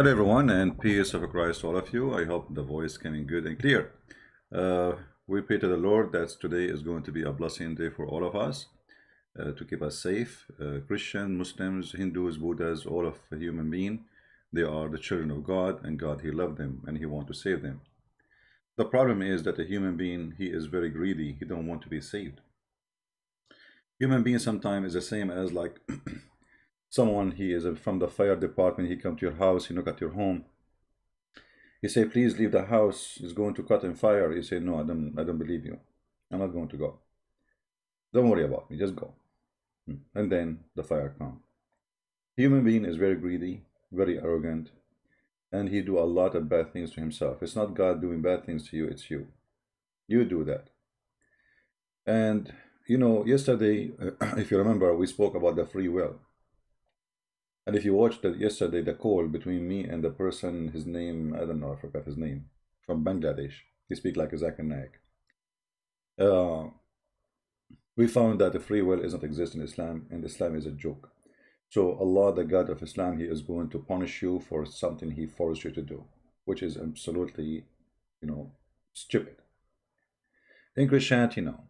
Hello, everyone, and peace of Christ to all of you. I hope the voice coming good and clear. We pray to the Lord that today is going to be a blessing day for all of us to keep us safe. Christian, Muslims, Hindus, Buddhas, all of human being, they are the children of God, and God, He loved them and He want to save them. The problem is that a human being, he is very greedy. He don't want to be saved. Human being sometimes is the same as like someone, he is from the fire department, he come to your house, he knock at your home. He say, please leave the house, it's going to cut in fire. You say, no, I don't believe you. I'm not going to go. Don't worry about me, just go. And then the fire comes. Human being is very greedy, very arrogant, and he do a lot of bad things to himself. It's not God doing bad things to you, it's you. You do that. And you know, yesterday, if you remember, we spoke about the free will. And if you watched that yesterday, the call between me and the person, his name, I don't know, I forgot his name, from Bangladesh. He speak like a Zakir Naik. We found that the free will doesn't exist in Islam, and Islam is a joke. So Allah, the God of Islam, He is going to punish you for something He forced you to do, which is absolutely, stupid. In Christianity now.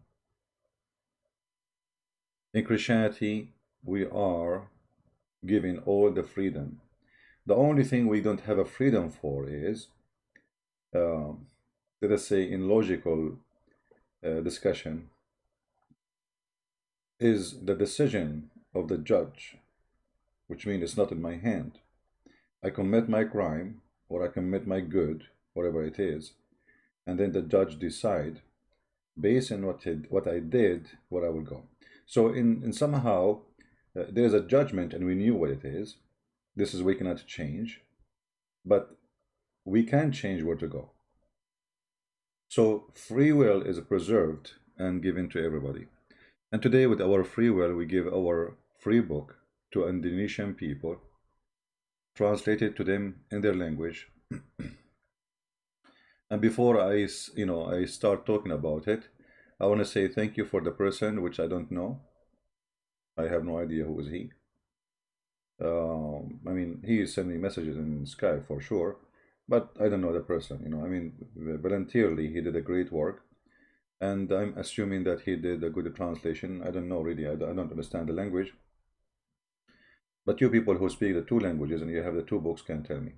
In Christianity, we are given all the freedom. The only thing we don't have a freedom for is, let us say, in logical discussion, is the decision of the judge, which means it's not in my hand. I commit my crime or I commit my good, whatever it is, and then the judge decide based on what I did, where I will go. So in somehow there's a judgment, and we knew what it is. This is we cannot change, but we can change where to go. So free will is preserved and given to everybody. And today, with our free will, we give our free book to Indonesian people, translate it to them in their language. And before I start talking about it, I want to say thank you for the person, which I don't know. I have no idea who is he. I mean, he is sending messages in Skype for sure, but I don't know the person. I mean, voluntarily, he did a great work, and I'm assuming that he did a good translation. I don't know really. I don't understand the language. But you people who speak the two languages and you have the two books can tell me.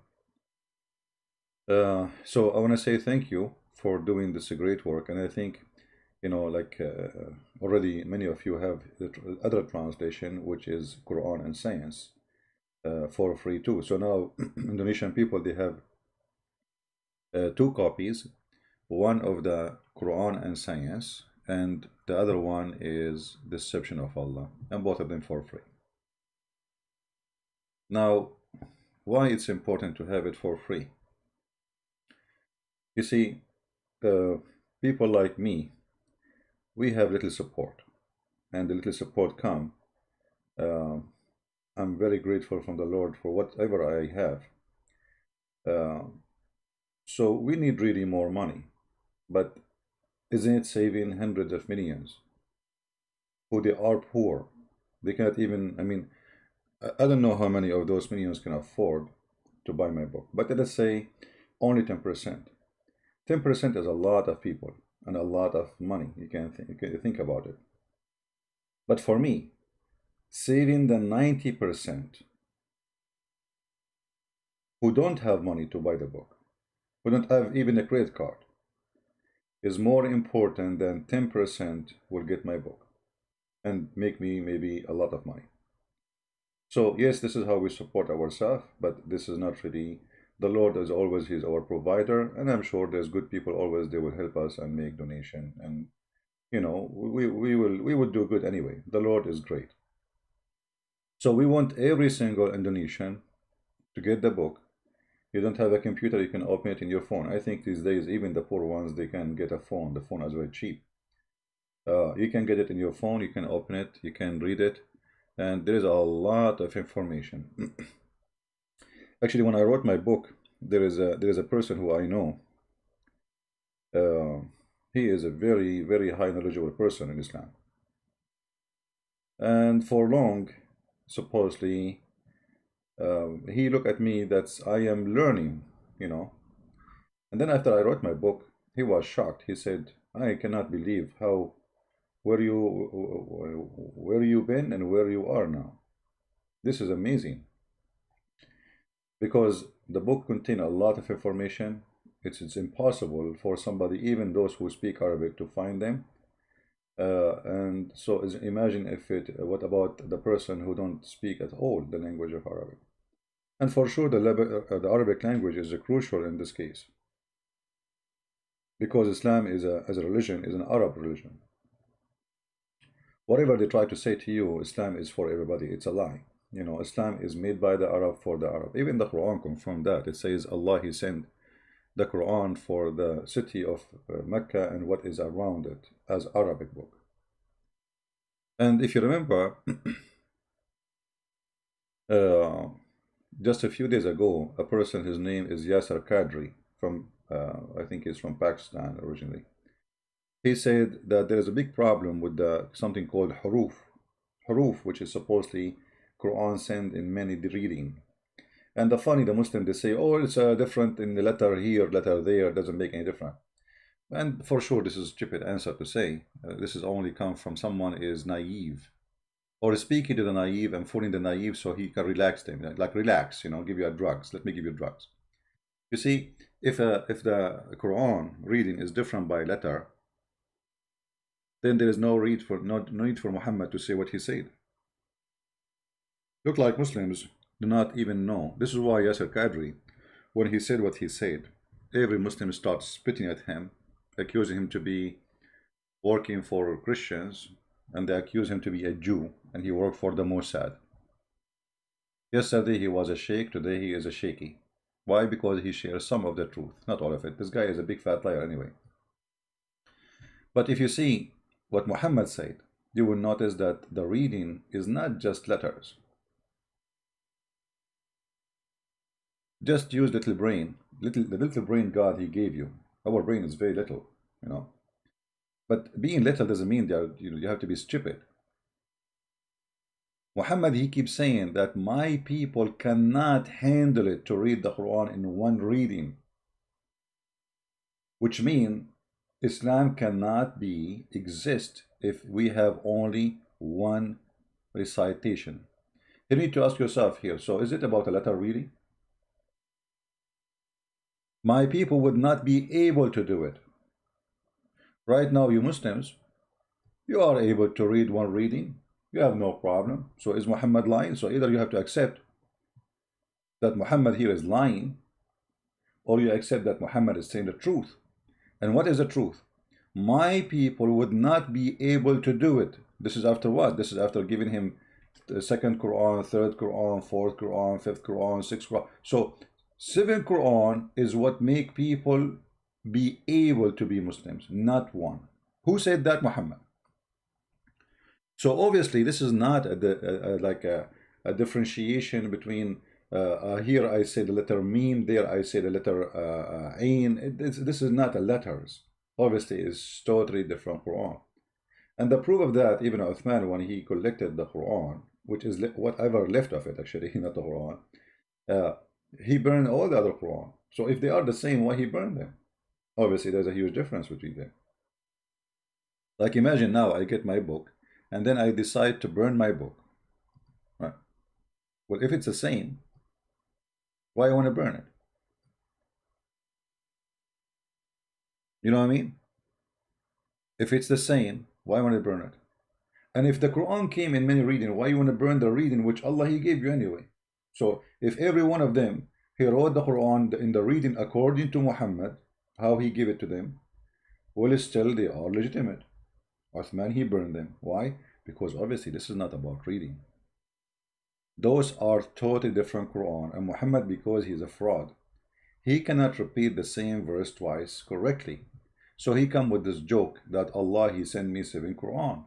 So I want to say thank you for doing this great work, and I think, already many of you have the other translation, which is Quran and Science, for free too. So now Indonesian people, they have two copies, one of the Quran and Science, and the other one is Deception of Allah, and both of them for free. Now, why it's important to have it for free? You see, people like me, we have little support, and the little support come. I'm very grateful from the Lord for whatever I have. So we need really more money, but isn't it saving hundreds of millions who they are poor? They cannot even, I mean, I don't know how many of those millions can afford to buy my book, but let us say only 10%. 10% is a lot of people and a lot of money. You can think about it. But for me, saving the 90% who don't have money to buy the book, who don't have even a credit card, is more important than 10% will get my book and make me maybe a lot of money. So yes, this is how we support ourselves, but this is not really, the Lord is always, He's our provider, and I'm sure there's good people always, they will help us and make donation, and we will do good anyway. The Lord is great. So we want every single Indonesian to get the book. You don't have a computer, you can open it in your phone. I think these days, even the poor ones, they can get a phone. The phone is very cheap. You can get it in your phone, you can open it, you can read it, and there is a lot of information. Actually, when I wrote my book, there is a person who I know. He is a very, very high knowledgeable person in Islam. And for long, supposedly, He looked at me that's I am learning, you know. And then after I wrote my book, he was shocked. He said, I cannot believe how where you been and where you are now. This is amazing because the book contains a lot of information. It's impossible for somebody, even those who speak Arabic, to find them. And so imagine if what about the person who don't speak at all the language of Arabic? And for sure, the Arabic language is crucial in this case because Islam is as a religion is an Arab religion. Whatever they try to say to you, Islam is for everybody. It's a lie. You know, Islam is made by the Arab for the Arab. Even the Quran confirmed that. It says Allah, He sent the Quran for the city of Mecca and what is around it as Arabic book. And if you remember, just a few days ago, a person, his name is Yasser Qadri from, I think he's from Pakistan originally. He said that there is a big problem with something called huruf, which is supposedly Quran sent in many reading. And the Muslim, they say, oh, it's different in the letter here, letter there, doesn't make any difference. And for sure, this is a stupid answer to say. This is only come from someone is naive, or speaking to the naive and fooling the naive so he can relax them, like relax, you know, give you drugs. Let me give you drugs. You see, if the Quran reading is different by letter, then there is no need for Muhammad to say what he said. Look like Muslims do not even know. This is why Yasser Qadri, when he said what he said, every Muslim starts spitting at him, accusing him to be working for Christians, and they accuse him to be a Jew, and he worked for the Mossad. Yesterday he was a sheikh, today he is a shaky. Why? Because he shares some of the truth, not all of it. This guy is a big fat liar anyway. But if you see what Muhammad said, you will notice that the reading is not just letters. Just use little brain, the little brain God He gave you. Our brain is very little, you know. But being little doesn't mean that you have to be stupid. Muhammad, he keeps saying that my people cannot handle it to read the Quran in one reading, which means Islam cannot exist if we have only one recitation. You need to ask yourself here, so is it about a letter reading? My people would not be able to do it. Right now, you Muslims, you are able to read one reading. You have no problem. So is Muhammad lying? So either you have to accept that Muhammad here is lying, or you accept that Muhammad is saying the truth. And what is the truth? My people would not be able to do it. This is after what? This is after giving him the second Quran, third Quran, fourth Quran, fifth Quran, sixth Quran. So seventh Quran is what make people be able to be Muslims, not one. Who said that? Muhammad. So obviously this is not like a differentiation between here I say the letter meme, there I say the letter ain. This is not a letters. Obviously it's totally different Quran. And the proof of that, even Uthman, when he collected the Quran, which is whatever left of it actually, not the Quran, he burned all the other Quran. So if they are the same, why he burned them? Obviously there's a huge difference between them. Like imagine now I get my book and then I decide to burn my book. Right. Well, if it's the same, why I want to burn it? You know what I mean? If it's the same, why want to burn it? And if the Quran came in many reading, why you want to burn the reading which Allah He gave you anyway? So if every one of them, he wrote the Quran in the reading according to Muhammad, how he gave it to them, well, still they are legitimate. Uthman, he burned them. Why? Because obviously this is not about reading. Those are totally different Quran. And Muhammad, because he's a fraud, he cannot repeat the same verse twice correctly. So he come with this joke that Allah, He sent me 7 Quran.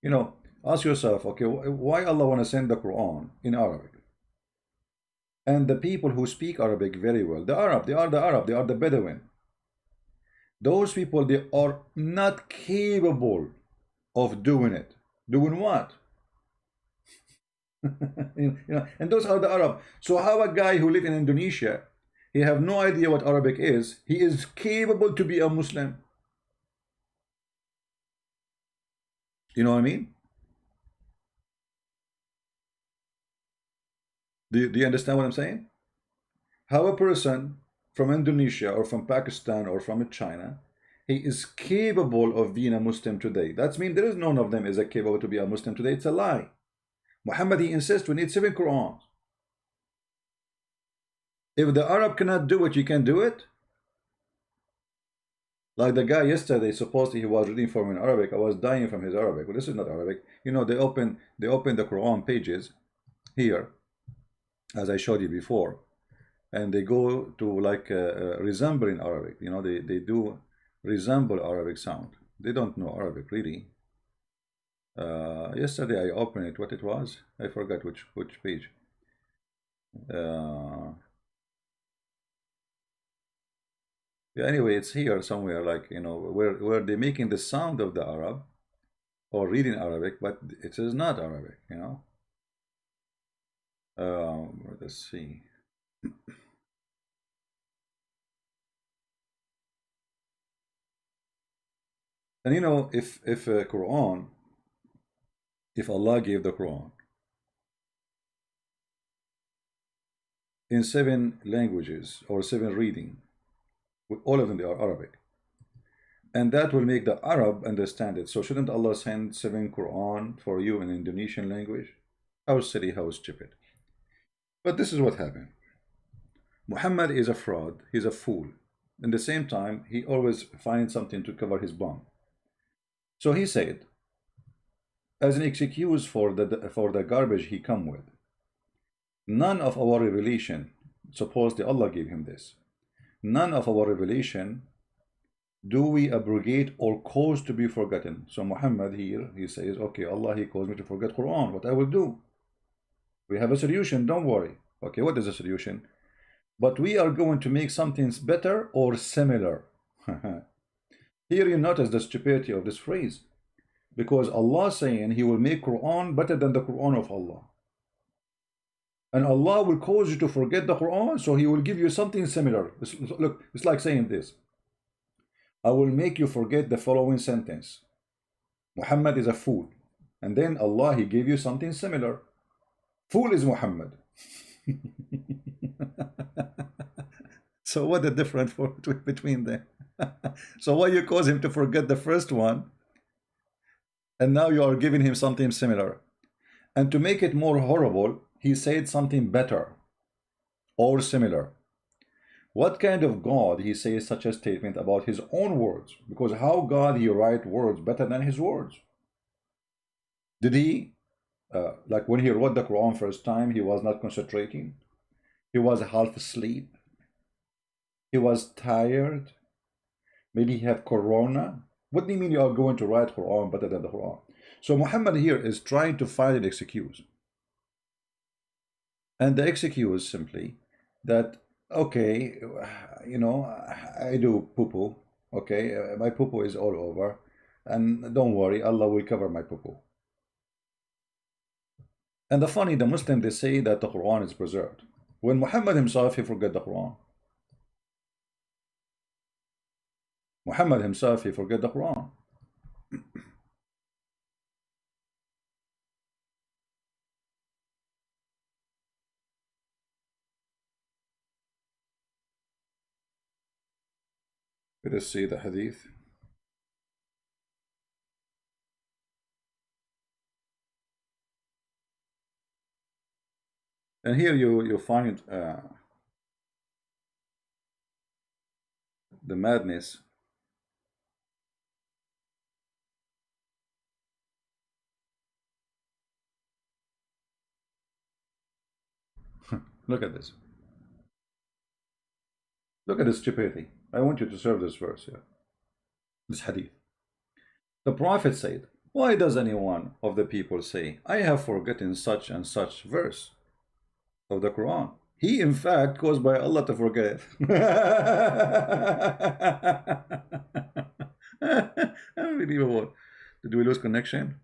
You know, ask yourself, okay, why Allah want to send the Quran in Arabic? And the people who speak Arabic very well, they are the Bedouin. Those people, they are not capable of doing it. Doing what? And those are the Arab. So how a guy who live in Indonesia, he have no idea what Arabic is, he is capable to be a Muslim. You know what I mean? Do you understand what I'm saying? How a person from Indonesia or from Pakistan or from China, he is capable of being a Muslim today. That means there is none of them is a capable to be a Muslim today. It's a lie. Muhammad, he insists we need 7 Qur'ans. If the Arab cannot do it, you can do it. Like the guy yesterday, supposedly he was reading for me in Arabic. I was dying from his Arabic. Well, this is not Arabic. You know, they open the Quran pages here, as I showed you before, and they go to like resembling Arabic. You know, they do resemble Arabic sound. They don't know Arabic really. Yesterday I opened it. What it was? I forgot which page. Yeah, anyway, it's here somewhere, like, you know, where they're making the sound of the Arab or reading Arabic, but it is not Arabic, you know. Let's see. And you know, if Quran, if Allah gave the Quran in 7 languages or 7 reading, all of them they are Arabic, and that will make the Arab understand it. So shouldn't Allah send 7 Quran for you in Indonesian language? How silly, how stupid. But this is what happened. Muhammad is a fraud, he's a fool. At the same time, he always finds something to cover his bum. So he said, as an excuse for the garbage he come with, none of our revelation, supposedly Allah gave him this, none of our revelation do we abrogate or cause to be forgotten. So Muhammad here, he says, okay, Allah, he caused me to forget Quran. What I will do? We have a solution, don't worry. Okay, what is the solution? But we are going to make something better or similar. Here you notice the stupidity of this phrase. Because Allah saying he will make Quran better than the Quran of Allah. And Allah will cause you to forget the Quran, so he will give you something similar. Look, it's like saying this. I will make you forget the following sentence. Muhammad is a fool. And then Allah, he gave you something similar. Fool is Muhammad. So what the difference between them? So why you cause him to forget the first one, and now you are giving him something similar? And to make it more horrible, he said something better or similar. What kind of God he says such a statement about his own words? Because how God he write words better than his words? Did he, like when he wrote the Quran first time, he was not concentrating? He was half asleep. He was tired. Maybe he had corona. What do you mean you are going to write Quran better than the Quran? So Muhammad here is trying to find an excuse. And the excuse simply that, okay, you know, I do poo-poo, okay, my poo-poo is all over, and don't worry, Allah will cover my poo-poo. And the Muslim, they say that the Quran is preserved. When Muhammad himself, he forgot the Quran. Muhammad himself, he forgot the Quran. Let us see the hadith. And here you find the madness. Look at this. Look at this stupidity. I want you to serve this verse here. This hadith. The Prophet said, why does any one of the people say, I have forgotten such and such verse of the Quran? He, in fact, caused by Allah to forget it. Unbelievable. Did we lose connection?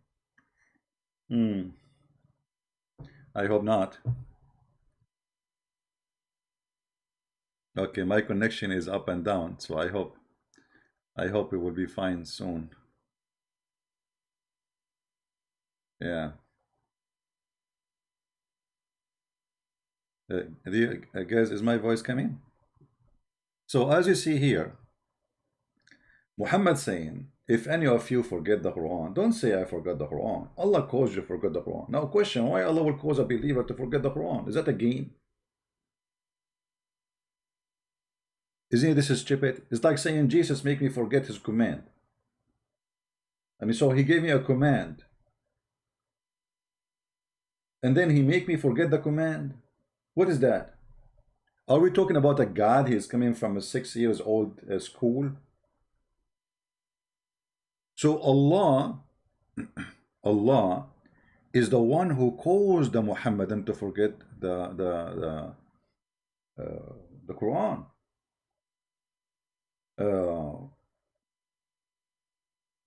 I hope not. Okay, my connection is up and down, so I hope it will be fine soon. Yeah. Guys, is my voice coming? So as you see here, Muhammad saying, if any of you forget the Quran, don't say I forgot the Quran. Allah caused you to forget the Quran. Now question, why Allah will cause a believer to forget the Quran? Is that a game? Isn't this stupid? It's like saying Jesus make me forget his command. I mean, so he gave me a command, and then he make me forget the command. What is that? Are we talking about a God? He is coming from a 6 years old school. So Allah is the one who caused the Muhammadan to forget the Quran.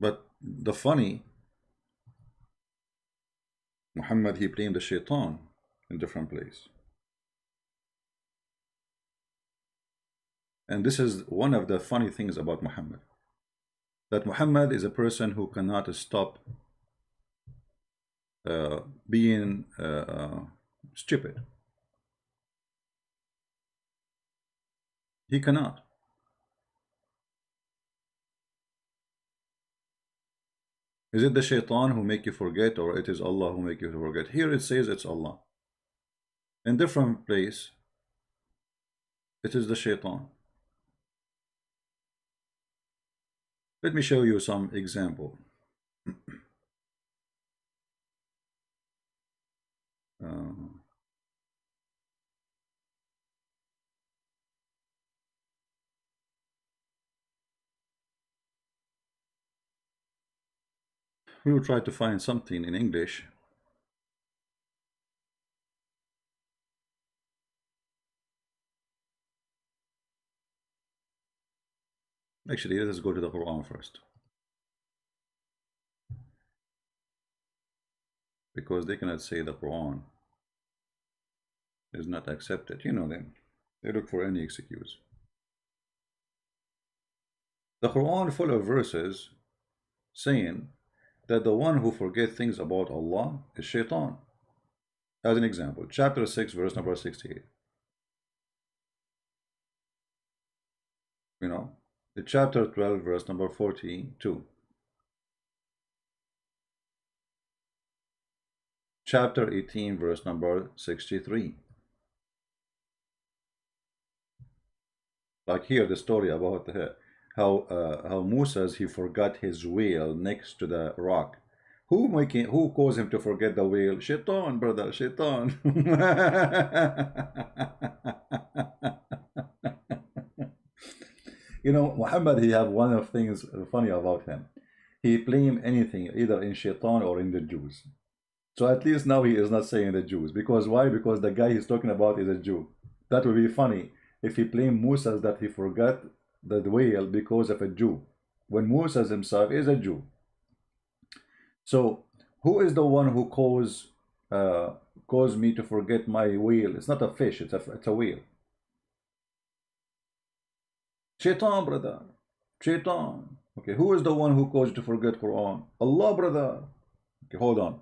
But the funny, Muhammad, he blamed the shaitan in different place. And this is one of the funny things about Muhammad, that Muhammad is a person who cannot stop being stupid. He cannot. Is it the shaitan who make you forget, or it is Allah who make you forget? Here it says it's Allah. In different place, it is the shaitan. Let me show you some example. We will try to find something in English. Actually, let us go to the Quran first, because they cannot say the Quran is not accepted. You know them. They look for any excuse. The Quran full of verses saying that the one who forgets things about Allah is shaitan. As an example, chapter 6, verse number 68. You know, the chapter 12, verse number 42. Chapter 18, verse number 63. Like here, the story about how Moses, he forgot his wheel next to the rock. Who caused him to forget the wheel? Shaitan, brother, shaitan. You know, Muhammad, he have one of things funny about him. He blame anything either in shaitan or in the Jews. So at least now he is not saying the Jews. Because why? Because the guy he's talking about is a Jew. That would be funny if he blamed Moses that he forgot the whale because of a Jew, when Moses himself is a Jew. So who is the one who caused me to forget my whale? It's not a fish, it's a whale. Shaitan, brother. Shaitan. Okay, who is the one who caused you to forget Quran? Allah, brother. Okay, hold on.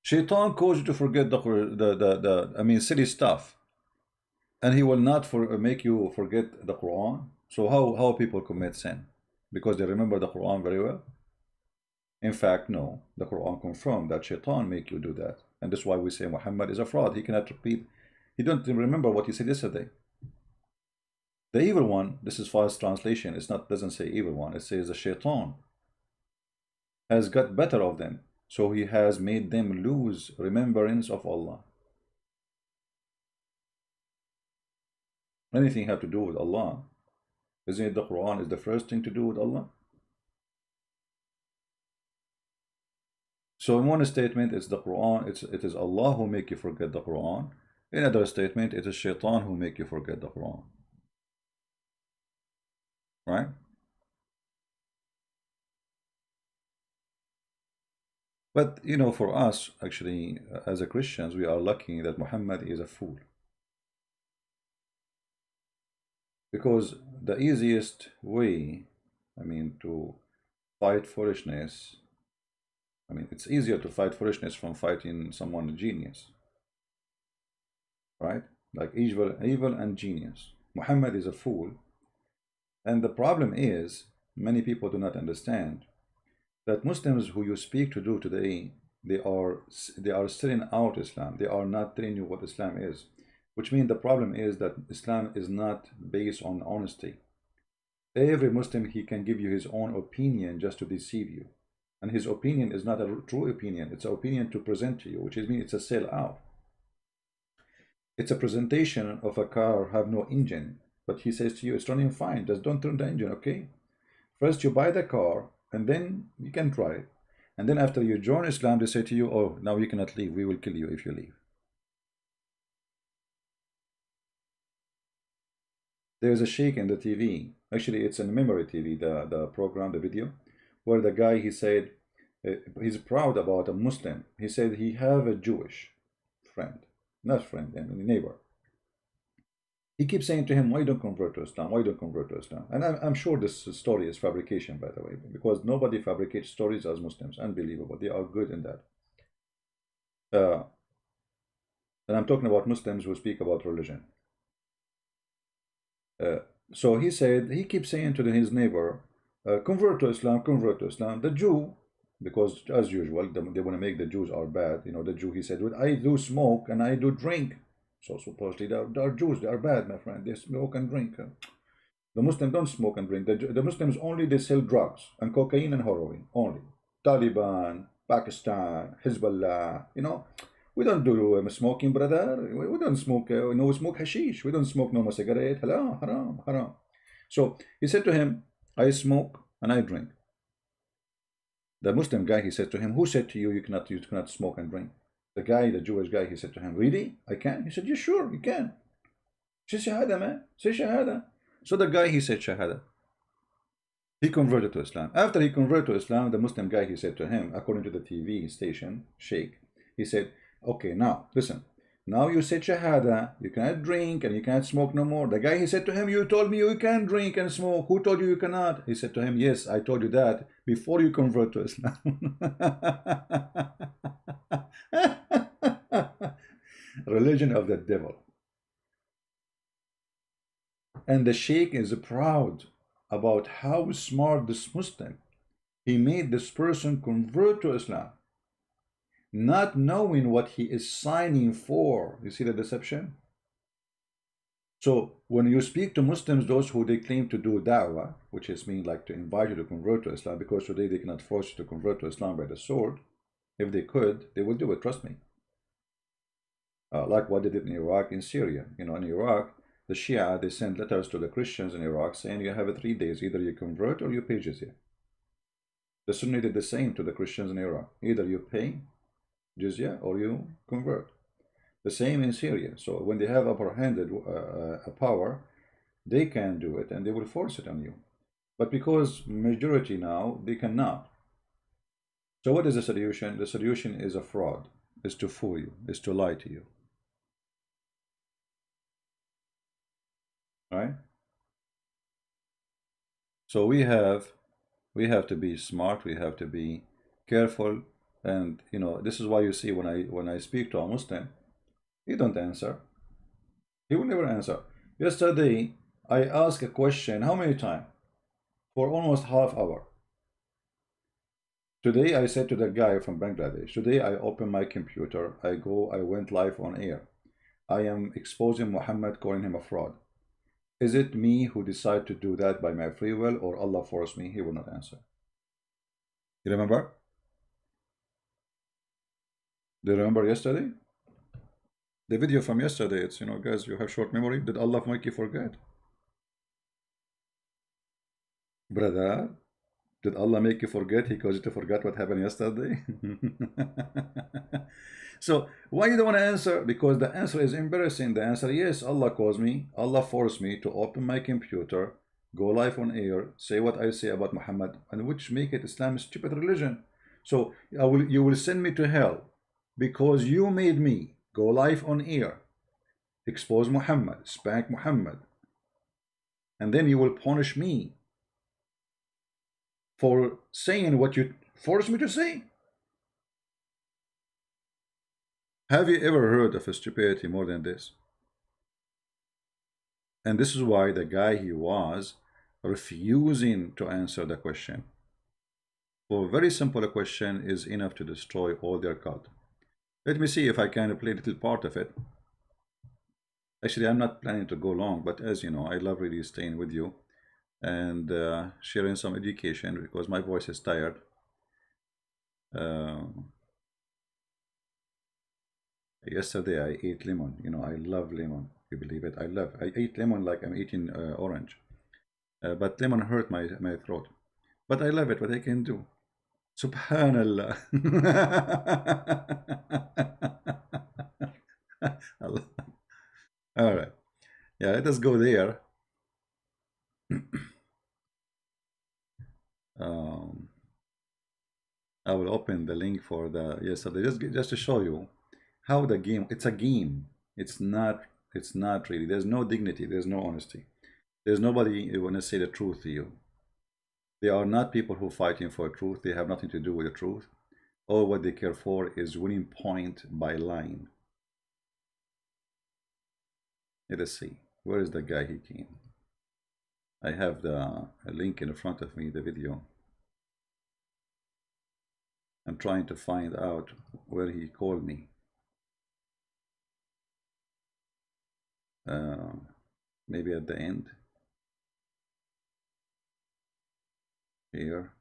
Shaitan caused you to forget silly stuff, and he will not make you forget the Quran. So how people commit sin? Because they remember the Quran very well? In fact, no. The Quran confirmed that shaitan make you do that, and that's why we say Muhammad is a fraud. He cannot repeat. He don't remember what he said yesterday. The evil one. This is false translation. It's not, doesn't say evil one. It says the shaitan has got better of them. So he has made them lose remembrance of Allah. Anything have to do with Allah, isn't it the Quran is the first thing to do with Allah? So in one statement it's the Quran, it is Allah who make you forget the Quran. In another statement it is shaitan who make you forget the Quran. Right? But you know, for us, actually, as a Christians, we are lucky that Muhammad is a fool. Because the easiest way, I mean, to fight foolishness, I mean, it's easier to fight foolishness from fighting someone genius, right? Like evil and genius. Muhammad is a fool. And the problem is, many people do not understand that Muslims who you speak to do today, they are selling out Islam. They are not telling you what Islam is, which means the problem is that Islam is not based on honesty. Every Muslim, he can give you his own opinion just to deceive you, and his opinion is not a true opinion. It's an opinion to present to you, which means it's a sell out. It's a presentation of a car have no engine, but he says to you it's running fine, just don't turn the engine, okay? First you buy the car and then you can try it, and then after you join Islam they say to you, oh, now you cannot leave, we will kill you if you leave. There's a sheikh in the TV, actually it's in memory TV, the program, the video, where the guy, he said, he's proud about a Muslim. He said he have a Jewish friend, not friend, I mean neighbor. He keeps saying to him, why don't convert to Islam? Why don't convert to Islam? And I'm sure this story is fabrication, by the way, because nobody fabricates stories as Muslims. Unbelievable. They are good in that. And I'm talking about Muslims who speak about religion. So he said, he keeps saying to his neighbor, convert to Islam, convert to Islam. The Jew, because as usual, they want to make the Jews are bad. You know, the Jew, he said, well, I do smoke and I do drink. So supposedly they are Jews, they are bad, my friend. They smoke and drink. The Muslims don't smoke and drink. The Muslims only, they sell drugs and cocaine and heroin only. Taliban, Pakistan, Hezbollah, you know. We don't do smoking, brother. We don't smoke, no, we smoke hashish. We don't smoke no more cigarette. Haram, haram, haram. So he said to him, I smoke and I drink. The Muslim guy, he said to him, who said to you, you cannot smoke and drink? The guy, the Jewish guy, he said to him, really? I can? He said, yeah, sure, you can. Say Shahada, man. Say Shahada. So the guy, he said Shahada. He converted to Islam. After he converted to Islam, the Muslim guy, he said to him, according to the TV station, Sheikh, he said, okay, now, listen. Now you said Shahada, you cannot drink and you cannot smoke no more. The guy, he said to him, you told me you can drink and smoke. Who told you you cannot? He said to him, yes, I told you that before you convert to Islam. Religion of the devil. And the Sheikh is proud about how smart this Muslim, he made this person convert to Islam, not knowing what he is signing for. You see the deception? So when you speak to Muslims, those who they claim to do da'wah, which is mean like to invite you to convert to Islam, because today they cannot force you to convert to Islam by the sword. If they could, they would do it, trust me. Like what they did in Iraq, in Syria. You know, in Iraq, the Shia, they sent letters to the Christians in Iraq saying you have 3 days, either you convert or you pay jizya. The Sunni did the same to the Christians in Iraq. Either you pay jizya or you convert. The same in Syria. So when they have upper-handed power, they can do it and they will force it on you. But because majority now, they cannot. So what is the solution? The solution is a fraud, is to fool you, is to lie to you. Right? So we have to be smart, we have to be careful, and you know, this is why you see when I speak to a Muslim, he don't answer. He will never answer. Yesterday I asked a question, how many times? For almost half hour. Today I said to the guy from Bangladesh, today I opened my computer, I went live on air. I am exposing Muhammad, calling him a fraud. Is it me who decide to do that by my free will, or Allah forced me? He will not answer. You remember? Do you remember yesterday? The video from yesterday, it's, you know, guys, you have short memory. Did Allah make you forget? Brother, did Allah make you forget? He caused you to forget what happened yesterday? So why you don't want to answer? Because the answer is embarrassing. The answer, yes, Allah caused me. Allah forced me to open my computer, go live on air, say what I say about Muhammad, and which make it Islam a stupid religion. So you will send me to hell because you made me go live on air, expose Muhammad, spank Muhammad, and then you will punish me for saying what you forced me to say. Have you ever heard of a stupidity more than this? And this is why the guy, he was refusing to answer the question. For a very simple question is enough to destroy all their cult. Let me see if I can play a little part of it. Actually, I'm not planning to go long, but as you know, I love really staying with you and sharing some education because my voice is tired. Yesterday I ate lemon. You know, I love lemon. You believe it? I ate lemon like I'm eating orange. But lemon hurt my throat. But I love it. What I can do? Subhanallah. All right. Yeah, let us go there. I will open the link for the yesterday just to show you how the game. It's a game. It's not really. There's no dignity. There's no honesty. There's nobody who want to say the truth to you. They are not people who fighting for truth. They have nothing to do with the truth. All what they care for is winning point by lying. Let us see. Where is the guy he came? I have the link in front of me, the video. I'm trying to find out where he called me. Maybe at the end. Here.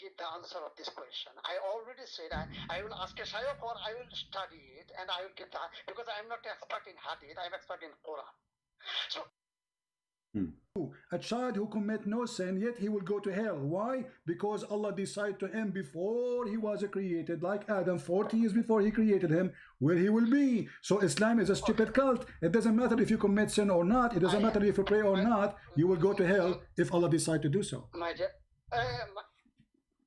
Give the answer of this question. I already said I will ask a shaykh or I will study it and I will get that because I am not expert in hadith, I am expert in Quran. So a child who commit no sin, yet he will go to hell. Why? Because Allah decided to him before he was created, like Adam, 40 years before he created him, where he will be. So Islam is a stupid cult. It doesn't matter if you commit sin or not. It doesn't matter if you pray or not. You will go to hell if Allah decides to do so. My dear,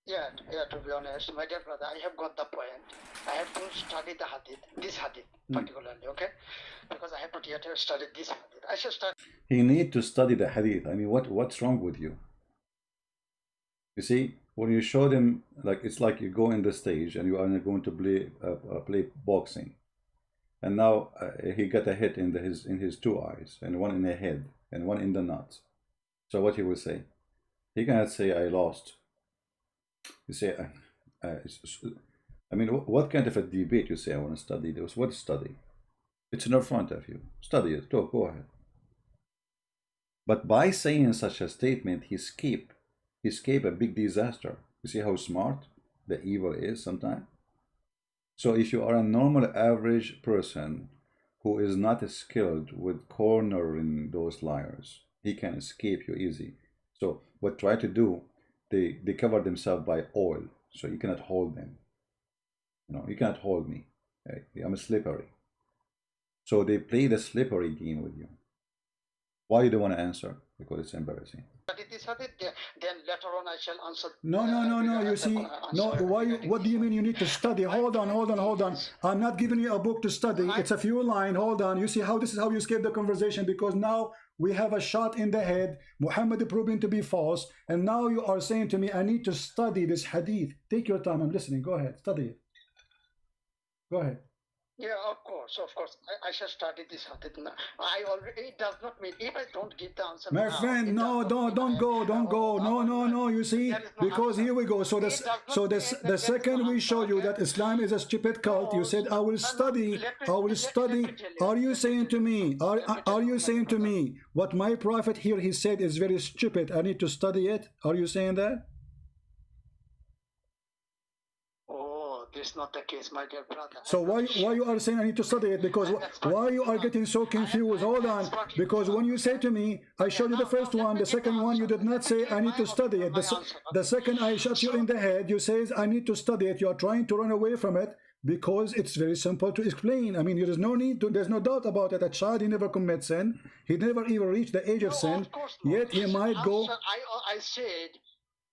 yeah, to be honest, my dear brother, I have got the point. I have to study the hadith, this hadith particularly, okay? Because I have not yet studied this hadith. I should study. He need to study the hadith. I mean, what's wrong with you? You see, when you show them, like it's like you go in the stage and you are going to play boxing, and now he got a hit in his two eyes, and one in the head, and one in the nuts. So what he will say? He cannot say I lost. You say, I mean, what kind of a debate you say? I want to study this. What study? It's in front of you. Study it. Go ahead. But by saying such a statement, he escape a big disaster. You see how smart the evil is sometimes? So if you are a normal average person who is not skilled with cornering those liars, he can escape you easy. So what try to do, they cover themselves by oil, so you cannot hold them. You know, you cannot hold me. I'm slippery. So they play the slippery game with you. Why you don't want to answer? Because it's embarrassing. Then later on I shall answer. No. You see, no. What do you mean you need to study? Hold on. I'm not giving you a book to study. It's a few lines. Hold on. You see how this is how you escape the conversation, because now we have a shot in the head. Muhammad proving to be false, and now you are saying to me, I need to study this hadith. Take your time. I'm listening. Go ahead. Study it. Go ahead. Yeah, of course. I shall study this hadith. I already. It does not mean if I don't give the answer. My friend, no, don't go. No. You see, because here we go. So the second we show you that Islam is a stupid cult, you said I will study. Are you saying to me? Are you saying to me what my prophet here he said is very stupid? I need to study it. Are you saying that? This is not the case, my dear brother. So why you are saying I need to study it? Because why you are getting so confused? Hold on. Because when you say to me, I showed you the first one, the second one, you did not say I need to study it. The second I shot you in the head, you say I need to study it. You are trying to run away from it because it's very simple to explain. I mean, there is no need to, there's no doubt about it. A child, he never commits sin. He never even reached the age of No, sin. of course not. Yet he Listen, might go. answer. I said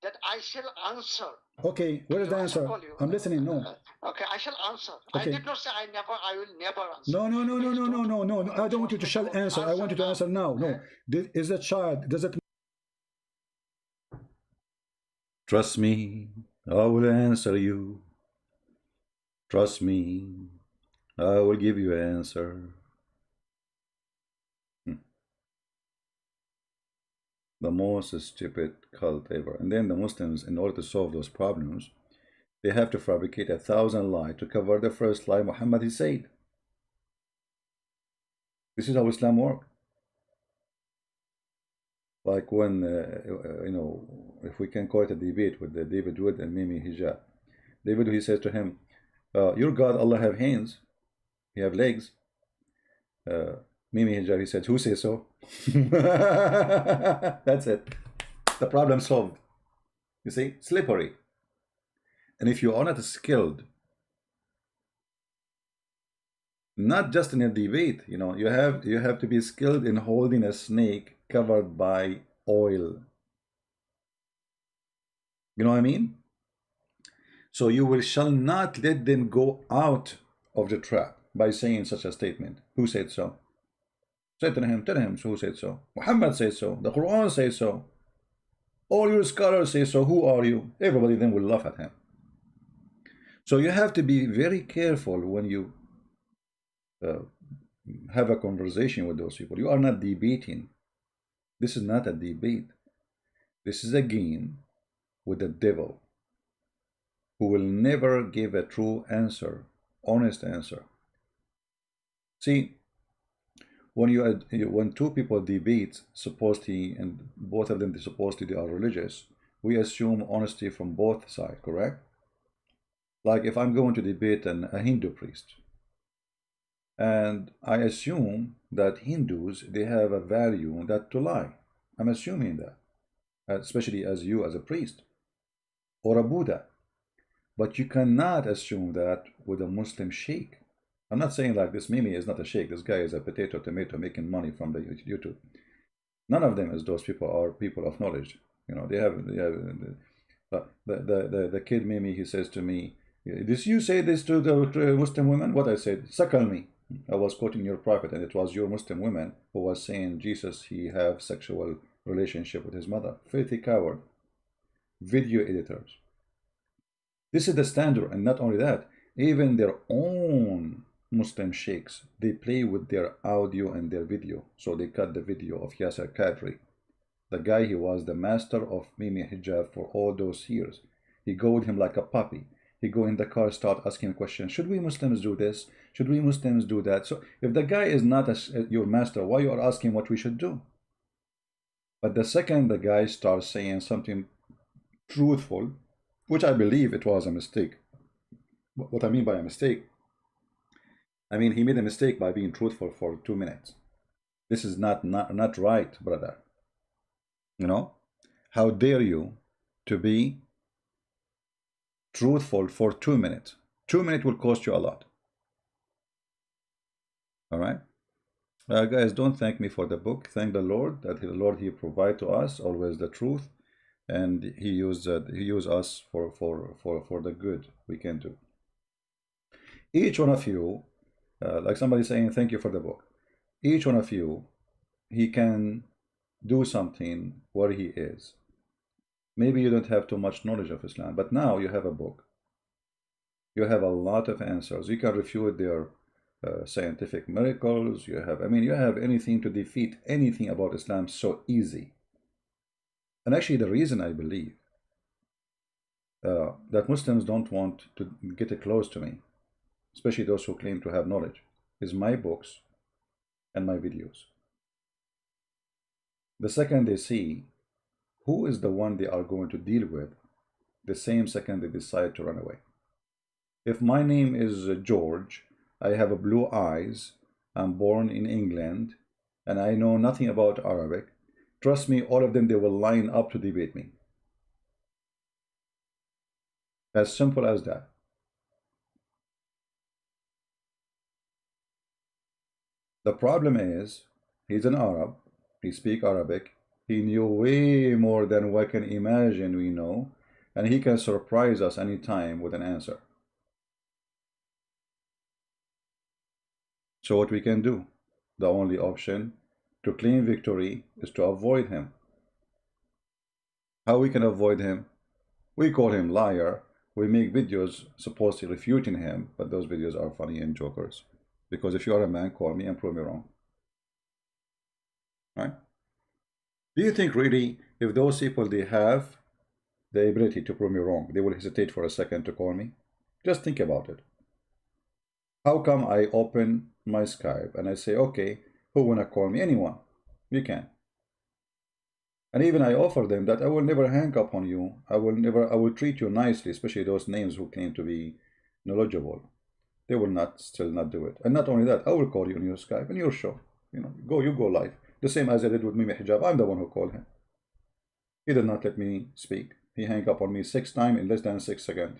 that I shall answer. Okay, where is the I shall answer? call you. I'm listening. No. Okay, I shall answer. Okay. I did not say I will never answer. No, no, no, no, Please no, no, don't, no, no. I don't want you to force shall me to answer. I want you to answer now. No. Is a child, does it? Trust me, I will answer you. Trust me, I will give you an answer. The most stupid cult ever. And then the Muslims, in order to solve those problems, they have to fabricate 1,000 lies to cover the first lie Muhammad has said. This is how Islam works. Like when, you know, if we can call it a debate with David Wood and Mimi Hijab. David, he says to him, your God, Allah, have hands. He have legs. Mimi Hijab, he said, who says so? That's it. The problem solved. You see, slippery. And if you are not skilled, not just in a debate, you know, you have to be skilled in holding a snake covered by oil. You know what I mean? So you shall not let them go out of the trap by saying such a statement. Who said so? Say to him, tell him who said so. Muhammad said so. The Quran says so. All your scholars say so. Who are you? Everybody then will laugh at him. So you have to be very careful when you have a conversation with those people. You are not debating. This is not a debate. This is a game with the devil, who will never give a true answer, honest answer. See, when two people debate, supposedly, and both of them supposedly are religious, we assume honesty from both sides, correct? Like if I'm going to debate a Hindu priest, and I assume that Hindus, they have a value that to lie. I'm assuming that, especially as you as a priest or a Buddha. But you cannot assume that with a Muslim sheikh. I'm not saying like this Mimi is not a sheikh. This guy is a potato tomato making money from the YouTube. None of them, as those people, are people of knowledge. You know, they have the kid Mimi. He says to me, "Did you say this to the Muslim women?" What I said, suckle me. I was quoting your prophet, and it was your Muslim women who was saying Jesus, he have sexual relationship with his mother. Filthy coward. Video editors. This is the standard, and not only that, even their own Muslim sheikhs, they play with their audio and their video. So they cut the video of Yasser Qadri. The guy, he was the master of Mimi Hijab for all those years. He go with him like a puppy. He go in the car, start asking questions. Should we Muslims do this? Should we Muslims do that? So if the guy is not your master, why you are asking what we should do? But the second the guy starts saying something truthful, which I believe it was a mistake. What I mean by a mistake, I mean he made a mistake by being truthful for 2 minutes. This is not right, brother. You know, how dare you to be truthful for 2 minutes? 2 minutes will cost you a lot. All right, guys, don't thank me for the book. Thank the Lord that the Lord, he provide to us always the truth, and he used us for the good we can do. Each one of you, like somebody saying thank you for the book, each one of you, he can do something where he is. Maybe you don't have too much knowledge of Islam, but now you have a book. You have a lot of answers. You can refute their scientific miracles. You have anything to defeat anything about Islam so easy. And actually, the reason I believe that Muslims don't want to get close to me, especially those who claim to have knowledge, is my books and my videos. The second they see who is the one they are going to deal with, the same second they decide to run away. If my name is George, I have blue eyes, I'm born in England, and I know nothing about Arabic, trust me, all of them, they will line up to debate me. As simple as that. The problem is, he's an Arab, he speaks Arabic, he knew way more than we can imagine we know, and he can surprise us anytime with an answer. So what we can do? The only option to claim victory is to avoid him. How we can avoid him? We call him liar. We make videos supposedly refuting him, but those videos are funny and jokers. Because if you are a man, call me and prove me wrong. Right? Do you think really if those people, they have the ability to prove me wrong, they will hesitate for a second to call me? Just think about it. How come I open my Skype and I say, okay, who wanna call me? Anyone. You can. And even I offer them that I will never hang up on you. I will treat you nicely, especially those names who claim to be knowledgeable. They will still not do it. And not only that, I will call you on your Skype and your show. You go live. The same as I did with Mimi Hijab. I'm the one who called him. He did not let me speak. He hung up on me 6 times in less than 6 seconds.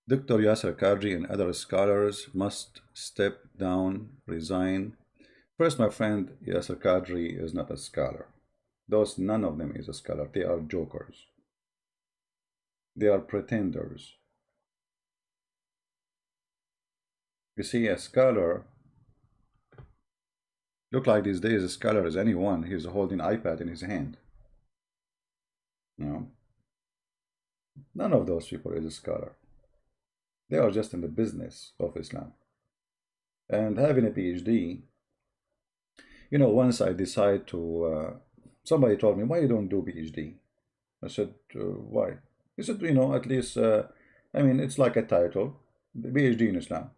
Dr. Yasser Kadri and other scholars must step down, resign. First, my friend, Yasser Kadri is not a scholar. None of them is a scholar. They are jokers. They are pretenders. You see, a scholar, look like these days a scholar is anyone. He's holding an iPad in his hand. No. None of those people is a scholar. They are just in the business of Islam. And having a PhD, once I decide to, somebody told me, why you don't do PhD? I said, why? He said, at least, it's like a title, the PhD in Islam.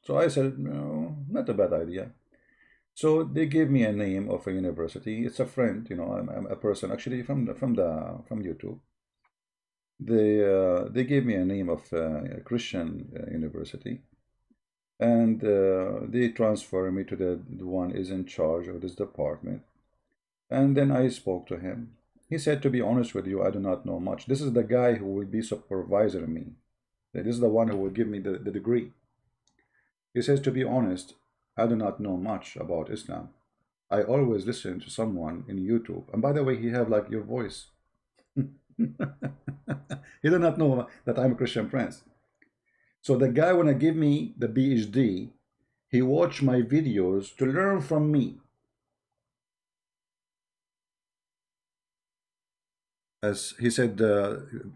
So I said, no, not a bad idea. So they gave me a name of a university. It's a friend, I'm a person actually from YouTube. They gave me a name of a Christian university, and they transferred me to the one is in charge of this department. And then I spoke to him. He said, to be honest with you, I do not know much. This is the guy who will be supervising me. This is the one who will give me the degree. He says, to be honest, I do not know much about Islam. I always listen to someone in YouTube. And by the way, he have like your voice. He did not know that I'm a Christian prince. So the guy wanna give me the PhD, he watched my videos to learn from me. As he said,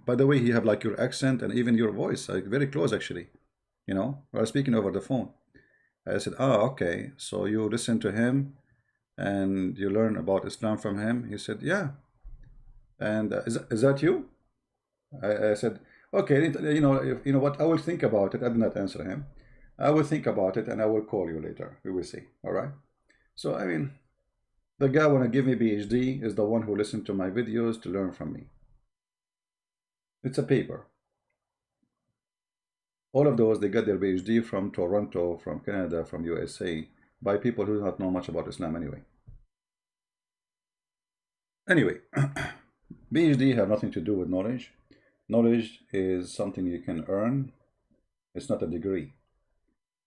by the way, he have like your accent and even your voice, like very close actually. We're speaking over the phone. I said, okay, so you listen to him and you learn about Islam from him? He said, yeah. And is that you? I said, okay, you know what, I will think about it. I did not answer him. I will think about it and I will call you later. We will see. All right. So, the guy want to give me PhD is the one who listened to my videos to learn from me. It's a paper. All of those, they got their PhD from Toronto, from Canada, from USA, by people who do not know much about Islam anyway. Anyway, PhD have nothing to do with knowledge. Knowledge is something you can earn. It's not a degree.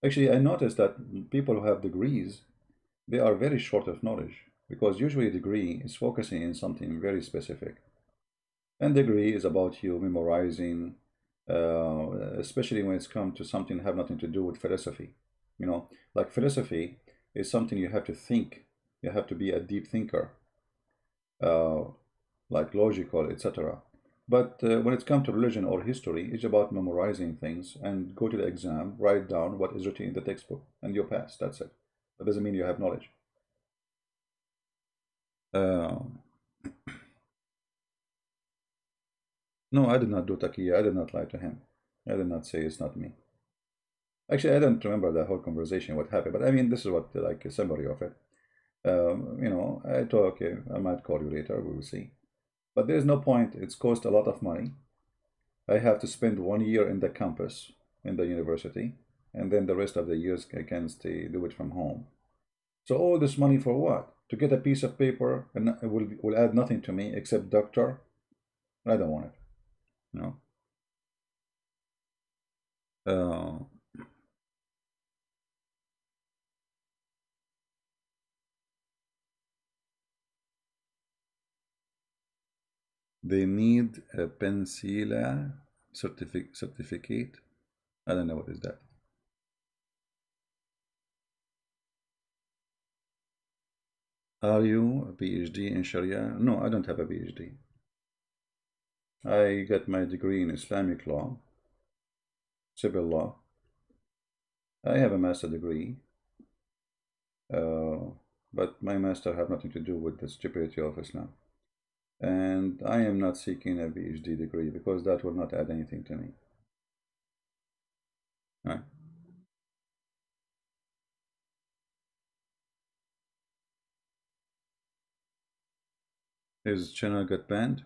Actually, I noticed that people who have degrees, they are very short of knowledge, because usually a degree is focusing in something very specific. And degree is about you memorizing, especially when it's come to something have nothing to do with philosophy. Like philosophy is something you have to think. You have to be a deep thinker, like logical, etc. But when it comes to religion or history, it's about memorizing things and go to the exam, write down what is written in the textbook, and you pass. That's it. That doesn't mean you have knowledge. No, I did not do taqiyya. I did not lie to him. I did not say it's not me. Actually, I don't remember the whole conversation, what happened, but this is what, like, a summary of it. I thought, okay, I might call you later, we will see. But there's no point, it's cost a lot of money. I have to spend 1 year in the campus, in the university, and then the rest of the years I can do it from home. So all this money for what? To get a piece of paper and it will add nothing to me except doctor. I don't want it. No. They need a Pensila certificate. I don't know what is that. Are you a PhD in Sharia? No, I don't have a PhD. I got my degree in Islamic law, civil law. I have a master degree, but my master have nothing to do with the stupidity of Islam. And I am not seeking a PhD degree because that will not add anything to me. Right? His channel got banned?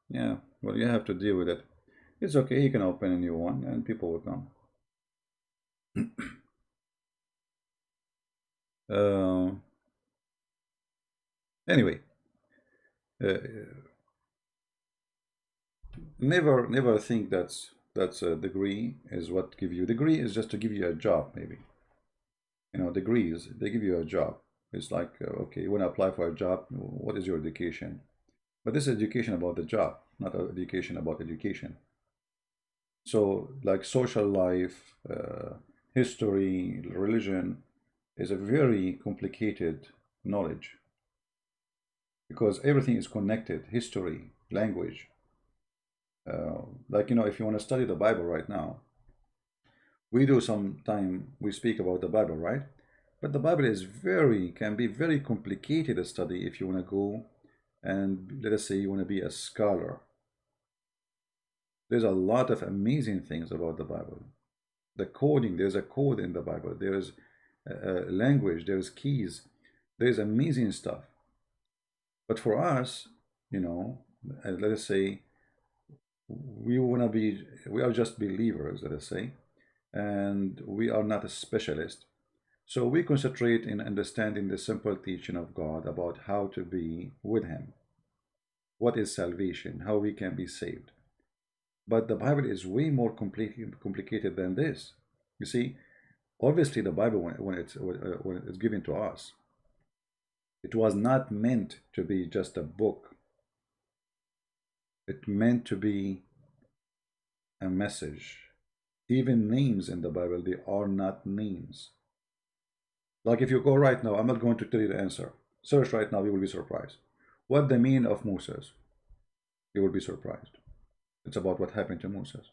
Yeah, well, you have to deal with it. It's okay, he can open a new one and people will come. Anyway, never think that's a degree is what give you. Degree is just to give you a job, maybe. You know, degrees, they give you a job. It's like, okay, you want to apply for a job, what is your education? But this is education about the job, not education about education. So, like social life, history, religion is a very complicated knowledge because everything is connected. History, language. Like, you know, if you want to study the Bible right now, we do sometime we speak about the Bible, right? But the Bible is can be very complicated to study if you want to go and let us say you want to be a scholar. There's a lot of amazing things about the Bible. The coding, there's a code in the Bible. There's language, there's keys. There's amazing stuff. But for us, you know, let us say we are just believers, let us say, and we are not a specialist. So we concentrate in understanding the simple teaching of God about how to be with Him. What is salvation? How we can be saved. But the Bible is way more complicated than this. You see, obviously the Bible, when it's given to us, it was not meant to be just a book. It meant to be a message. Even names in the Bible, they are not names. Like if you go right now, I'm not going to tell you the answer. Search right now, you will be surprised. What the meaning of Moses? You will be surprised. It's about what happened to Moses.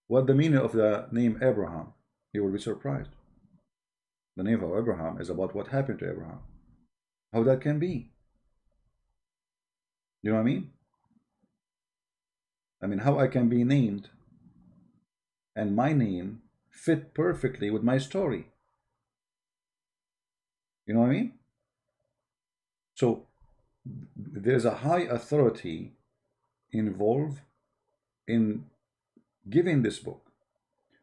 What the meaning of the name Abraham? You will be surprised. The name of Abraham is about what happened to Abraham. How that can be? You know what I mean? I mean, how I can be named and my name fit perfectly with my story. You know what I mean? So there's a high authority involved in giving this book.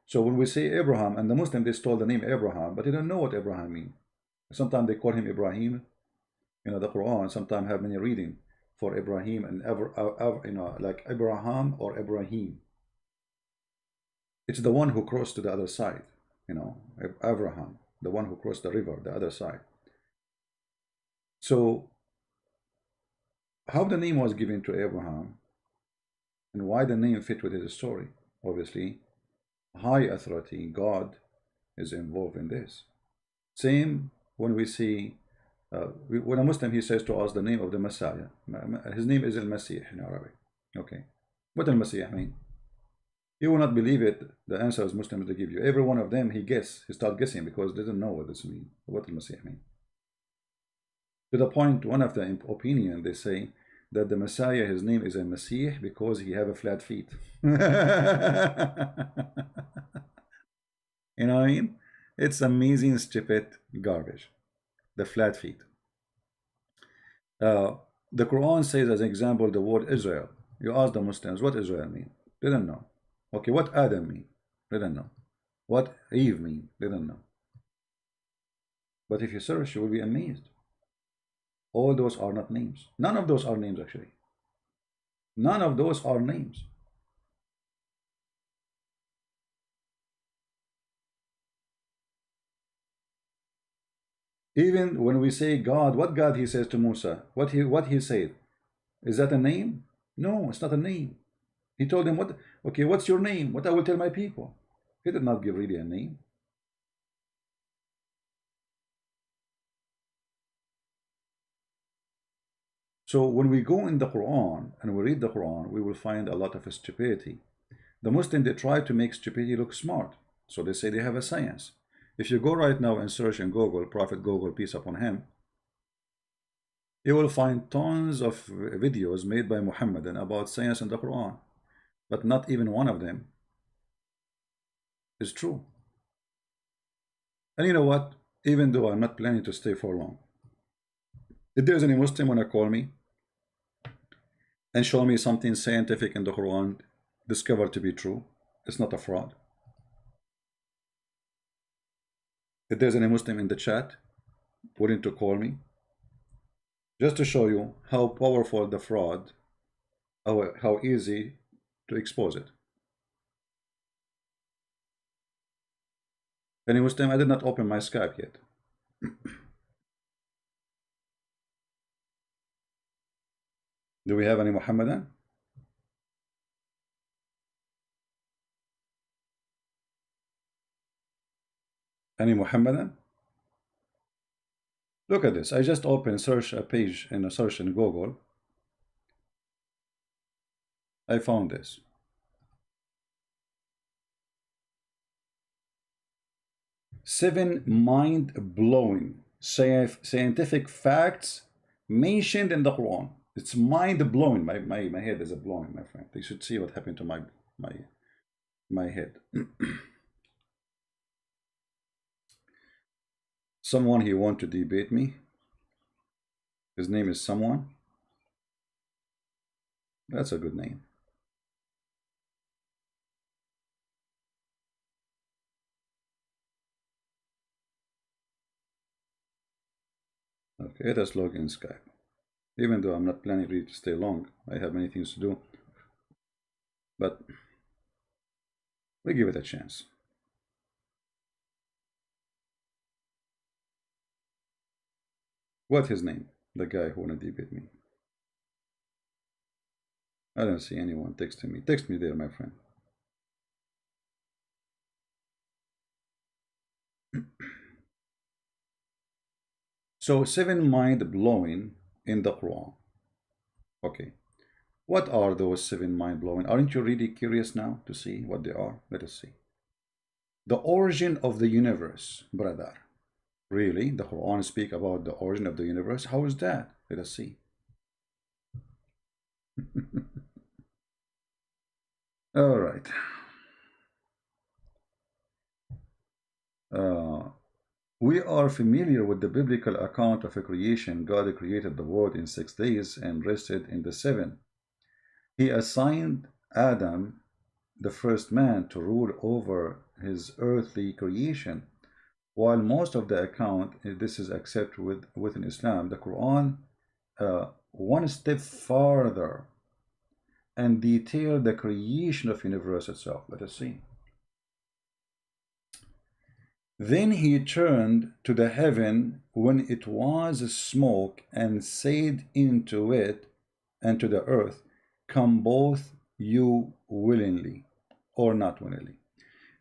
So when we say Abraham, and the Muslim, they stole the name Abraham, but they don't know what Abraham means. Sometimes they call him Ibrahim. You know, the Quran sometimes have many reading for Ibrahim and you know, like Abraham or Ibrahim. It's the one who crossed to the other side, you know, Abraham, the one who crossed the river, the other side. So how the name was given to Abraham and why the name fit with his story, obviously, high authority, God is involved in this. Same when we see, when a Muslim, he says to us the name of the Messiah. His name is Al-Masih in Arabic. Okay. What Al-Masih mean? You will not believe it. The answers Muslims they give you. Every one of them, he start guessing because they don't know what this means. What Al-Masih mean? To the point, one of the opinion, they say that the Messiah, his name is Al-Masih because he have a flat feet. You know what I mean? It's amazing, stupid garbage. The flat feet. The Quran says, as an example, the word Israel. You ask the Muslims, what Israel mean? They don't know. Okay, what Adam mean? They don't know. What Eve mean? They don't know. But if you search, you will be amazed. All those are not names. None of those are names, actually. None of those are names. Even when we say God, what God he says to Musa, what he said, is that a name? No, it's not a name. He told him, what? Okay, what's your name? What I will tell my people. He did not give really a name. So when we go in the Quran and we read the Quran, we will find a lot of stupidity. The Muslims, they try to make stupidity look smart. So they say they have a science. If you go right now and search in Google, Prophet Google, peace upon him, you will find tons of videos made by Muhammadan about science in the Quran. But not even one of them is true. And you know what? Even though I'm not planning to stay for long, if there's any Muslim want to call me and show me something scientific in the Quran discovered to be true, it's not a fraud. If there's any Muslim in the chat willing to call me, just to show you how powerful the fraud, how easy to expose it. Any Muslim? I did not open my Skype yet. Do we have any Muhammadan? Any Muhammadan? Look at this. I just opened search a page in a search in Google. I found this. Seven mind-blowing scientific facts mentioned in the Quran. It's mind-blowing. My head is blowing, my friend. You should see what happened to my head. Someone he want to debate me. His name is someone. That's a good name. Okay, let us log in Skype. Even though I'm not planning really to stay long, I have many things to do. But we give it a chance. What's his name? The guy who wanna debate me. I don't see anyone texting me. Text me there, my friend. So 7 mind-blowing in the Quran. Okay. What are those 7 mind-blowing? Aren't you really curious now to see what they are? Let us see. The origin of the universe, brother. Really? The Quran speak about the origin of the universe? How is that? Let us see. All right. We are familiar with the biblical account of a creation. God created the world in 6 days and rested in the 7th. He assigned Adam, the first man, to rule over his earthly creation. While most of the account, this is accepted within Islam, the Quran one step farther and detail the creation of universe itself. Let us see. Then he turned to the heaven when it was smoke and said into it and to the earth, come both you willingly or not willingly.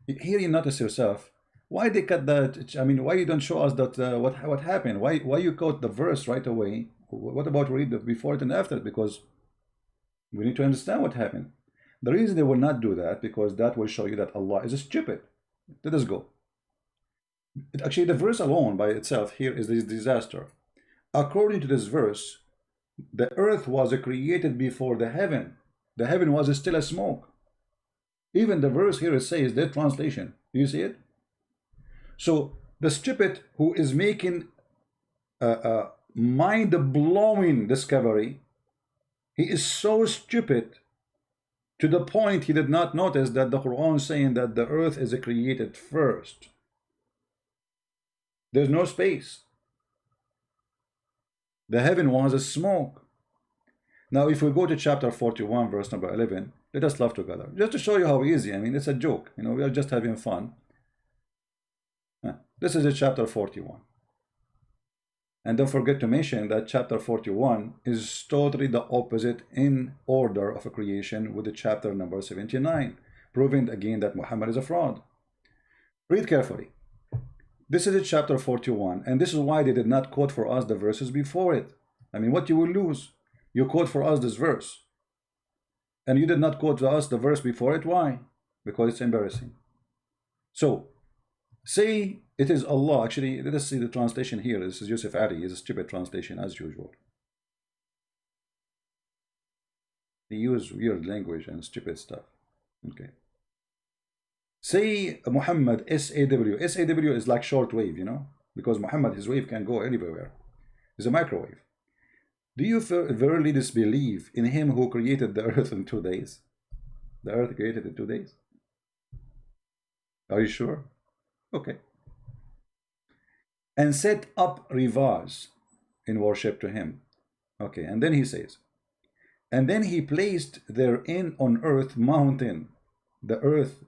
Here you notice yourself, why they cut that? I mean, why you don't show us that what happened? Why you quote the verse right away? What about read the before it and after it? Because we need to understand what happened. The reason they will not do that, because that will show you that Allah is stupid. Let us go. Actually, the verse alone by itself here is this disaster. According to this verse, the earth was created before the heaven. The heaven was still a smoke. Even the verse here says that translation. Do you see it? So the stupid who is making a mind-blowing discovery, he is so stupid to the point he did not notice that the Quran is saying that the earth is created first. There's no space. The heaven was a smoke. Now, if we go to chapter 41, verse number 11, let us laugh together. Just to show you how easy, I mean, it's a joke. You know, we are just having fun. This is a chapter 41. And don't forget to mention that chapter 41 is totally the opposite in order of a creation with the chapter number 79, proving again that Muhammad is a fraud. Read carefully. This is a chapter 41, and this is why they did not quote for us the verses before it. I mean, what you will lose? You quote for us this verse, and you did not quote to us the verse before it. Why? Because it's embarrassing. So, say it is Allah. Actually, let us see the translation here. This is Yusuf Ali. It's a stupid translation as usual. He used weird language and stupid stuff. Okay. Say Muhammad, SAW. SAW is like short wave, you know, because Muhammad, his wave can go anywhere. It's a microwave. Do you verily disbelieve in him who created the earth in 2 days? The earth created in 2 days. Are you sure? Okay. And set up rivers in worship to him. Okay, and then he says, and then he placed therein on earth mountain. The earth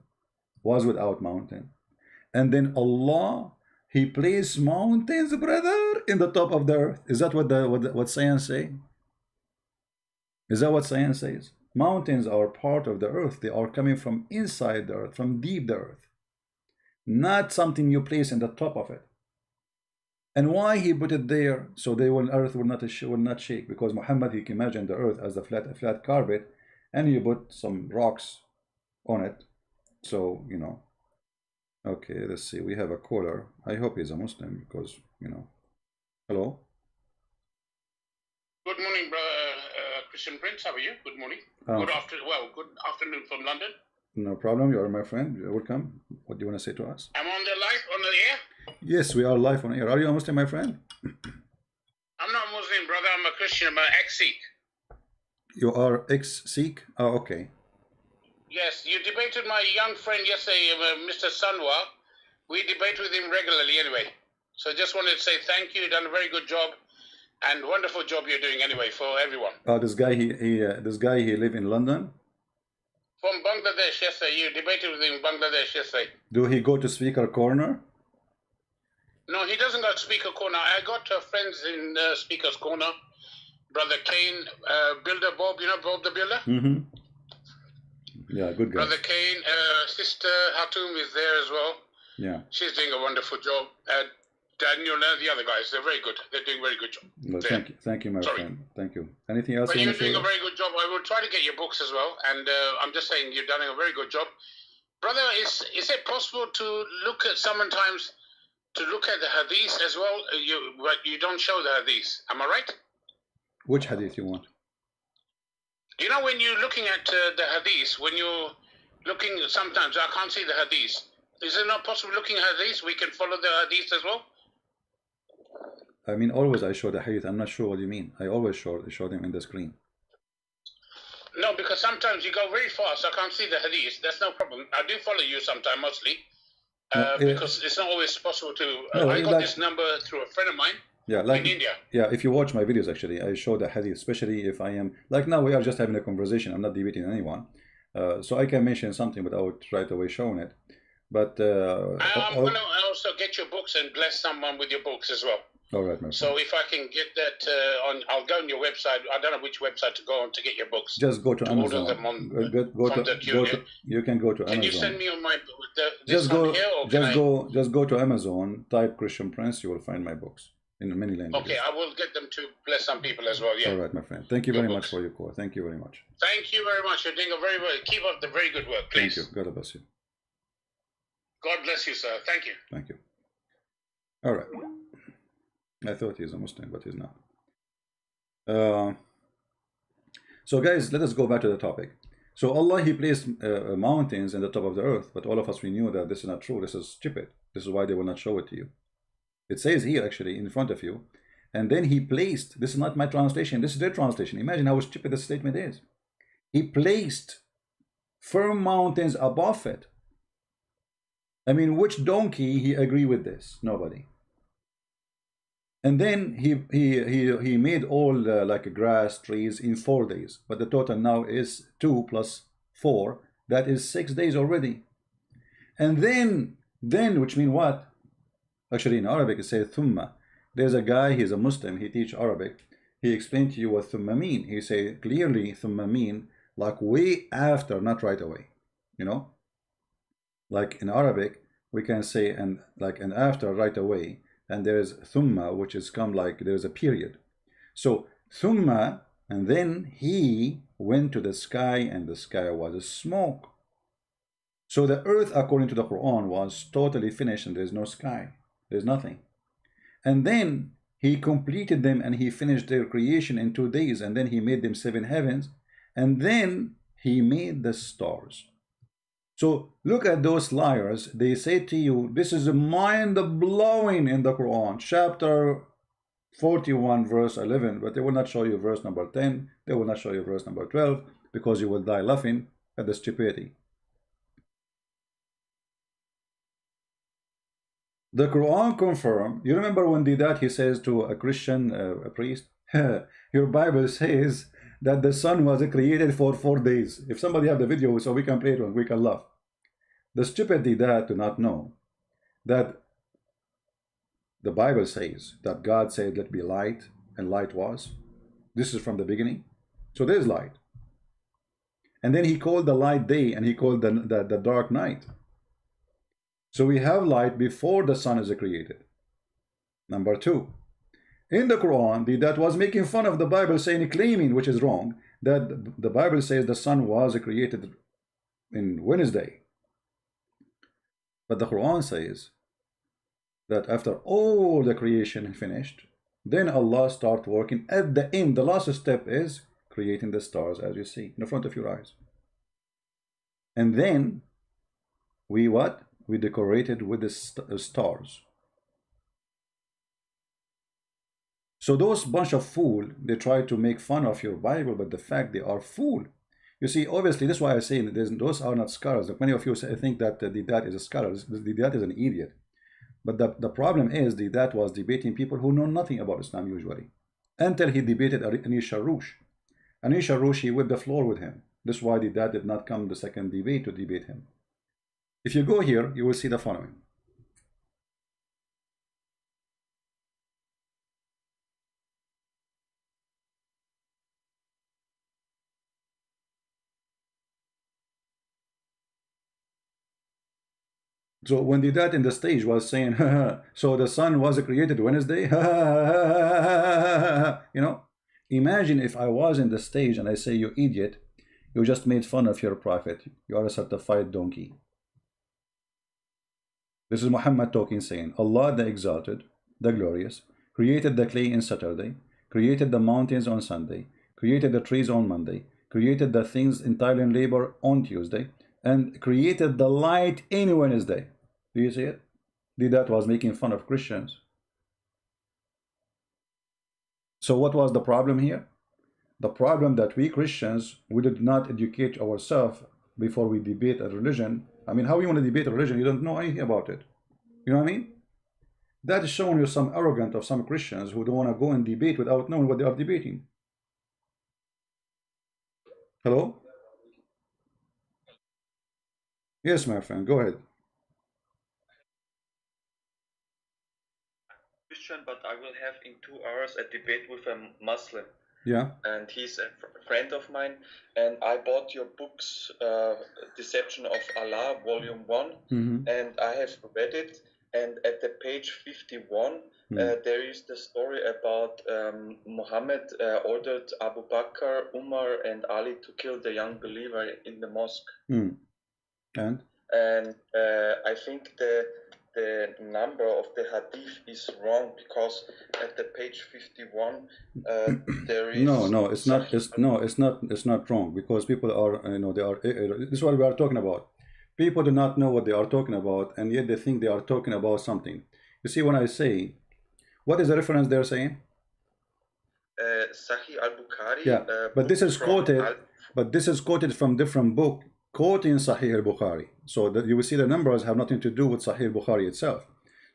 was without mountain. And then Allah, he placed mountains, brother, in the top of the earth. Is that what science say? Is that what science says? Mountains are part of the earth. They are coming from inside the earth, from deep the earth. Not something you place in the top of it. And why he put it there? So the earth will not shake. Because Muhammad, he imagined the earth as a flat carpet, and you put some rocks on it. So, you know. Okay, let's see. We have a caller. I hope he's a Muslim because, you know. Hello. Good morning, Christian Prince. How are you? Good morning. Good afternoon from London. No problem. You are my friend. You're welcome. What do you want to say to us? I'm on the air. Yes, we are live on air. Are you a Muslim, my friend? I'm not Muslim, brother. I'm a Christian. I'm an ex-Sikh. You are ex-Sikh? Oh, okay. Yes, you debated my young friend yesterday, Mr. Sanwa. We debate with him regularly anyway. So just wanted to say thank you. You've done a very good job and wonderful job you're doing anyway for everyone. This guy he live in London? From Bangladesh yesterday. You debated with him in Bangladesh yesterday. Do he go to speaker corner? No, he doesn't go to speaker corner. I got friends in speaker's corner. Brother Kane, Builder Bob, you know Bob the Builder? Mm-hmm. Yeah, good guy. Brother Kane, Sister Hatum is there as well. Yeah. She's doing a wonderful job. Daniel and the other guys, they're very good. They're doing a very good job. Well, thank you, my friend. Thank you. Anything else? But you're doing a very good job. I will try to get your books as well. And I'm just saying you're doing a very good job. Brother, is it possible to look at sometimes to look at the hadith as well? You don't show the hadith. Am I right? Which hadith you want? You know, when you're looking at the hadith, when you're looking, sometimes I can't see the hadith. Is it not possible looking at hadith? We can follow the hadith as well? I mean, always I show the hadith. I'm not sure what you mean. I always show them in the screen. No, because sometimes you go very fast. I can't see the hadith. That's no problem. I do follow you sometimes, mostly. Because it's not always possible to... I got this number through a friend of mine. Yeah, like in India. Yeah, if you watch my videos, actually, I show the hadith, especially if I am like now we are just having a conversation. I'm not debating anyone, so I can mention something without right away showing it. But I'm going to also get your books and bless someone with your books as well. All right, my friend. So if I can get that I'll go on your website. I don't know which website to go on to get your books. Just go to Amazon. Order them on, you can go to Amazon. Can you send me on my just go to Amazon. Type Christian Prince. You will find my books in many languages. Okay, I will get them to bless some people as well. Yeah. All right, my friend. Thank you very much for your call. Thank you very much. Thank you very much. You're doing a very keep up the very good work, please. Thank you. God bless you. God bless you, sir. Thank you. Thank you. All right. I thought he's a Muslim, but he's not. So guys, let us go back to the topic. So Allah, he placed mountains in the top of the earth, but all of us, we knew that this is not true. This is stupid. This is why they will not show it to you. It says here, actually, in front of you. And then he placed, this is not my translation, this is their translation. Imagine how stupid this statement is. He placed firm mountains above it. I mean, which donkey he agree with this? Nobody. And then he made all like grass, trees in 4 days. But the total now is 2 plus 4. That is 6 days already. And then which mean what? Actually in Arabic it says thumma. There's a guy, he's a Muslim, he teach Arabic. He explained to you what thumma mean. He say clearly thumma mean like way after, not right away. You know? Like in Arabic, we can say and like and after right away. And there's thumma, which is come like there's a period. So thumma, and then he went to the sky, and the sky was a smoke. So the earth, according to the Quran, was totally finished, and there's no sky. There's nothing. And then he completed them, and he finished their creation in 2 days, and then he made them 7 heavens, and then he made the stars. So look at those liars. They say to you, this is mind-blowing in the Quran, chapter 41, verse 11, but they will not show you verse number 10. They will not show you verse number 12, because you will die laughing at the stupidity. The Quran confirm. You remember when did that he says to a Christian, a priest, your Bible says that the sun was created for 4 days. If somebody have the video so we can play it, we can laugh. The stupid did that do not know that the Bible says that God said let be light, and light was. This is from the beginning. So there's light. And then he called the light day, and he called the dark night. So we have light before the sun is created. Number 2. In the Quran, that was making fun of the Bible, saying, claiming, which is wrong, that the Bible says the sun was created in Wednesday. But the Quran says that after all the creation finished, then Allah start working at the end. The last step is creating the stars, as you see in front of your eyes. And then we what? We decorated with the stars. So those bunch of fools, they try to make fun of your Bible, but the fact they are fool. You see, obviously, this is why I say those are not scholars. Like many of you think that the dad is a scholar. The dad is an idiot. But the problem is the dad was debating people who know nothing about Islam usually. Until he debated Anish Sharush. Anish Sharush, he whipped the floor with him. This is why the dad did not come the second debate to debate him. If you go here, you will see the following. So when the dad in the stage was saying, so the sun was created Wednesday, you know, imagine if I was in the stage and I say, you idiot, you just made fun of your prophet. You are a certified donkey. This is Muhammad talking, saying, Allah the Exalted, the Glorious, created the clay on Saturday, created the mountains on Sunday, created the trees on Monday, created the things entirely in labor on Tuesday, and created the light in Wednesday. Do you see it? That was making fun of Christians. So what was the problem here? The problem that we Christians, we did not educate ourselves before we debate a religion. I mean, how you want to debate a religion? You don't know anything about it. You know what I mean? That is showing you some arrogance of some Christians who don't want to go and debate without knowing what they are debating. Hello? Yes, my friend, go ahead. Christian, but I will have in 2 hours a debate with a Muslim. Yeah. And he's a friend of mine, and I bought your books, Deception of Allah, Volume 1, and I have read it, and at the page 51, there is the story about Muhammad ordered Abu Bakr, Umar, and Ali to kill the young believer in the mosque. And I think the number of the hadith is wrong, because at the page 51 there is no, it's not. It's not wrong, because people are, they are. This is what we are talking about. People do not know what they are talking about, and yet they think they are talking about something. You see, when I say, what is the reference they're saying? Sahih al-Bukhari. Yeah, but this is quoted. But this is quoted from different book, quoting Sahih al-Bukhari. So that you will see the numbers have nothing to do with Sahih al-Bukhari itself.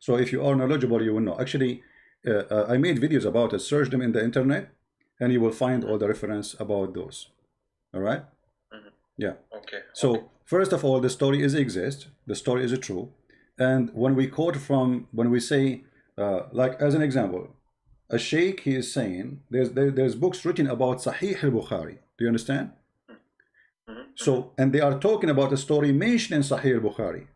So if you are knowledgeable, you will know. Actually, I made videos about it. Search them in the internet, and you will find all the reference about those. All right? Yeah. Okay. So first of all, the story exists. The story is true. And when we quote from, when we say, like as an example, a sheikh, he is saying, there's books written about Sahih al-Bukhari. Do you understand? So, and they are talking about a story mentioned in Sahih al-Bukhari.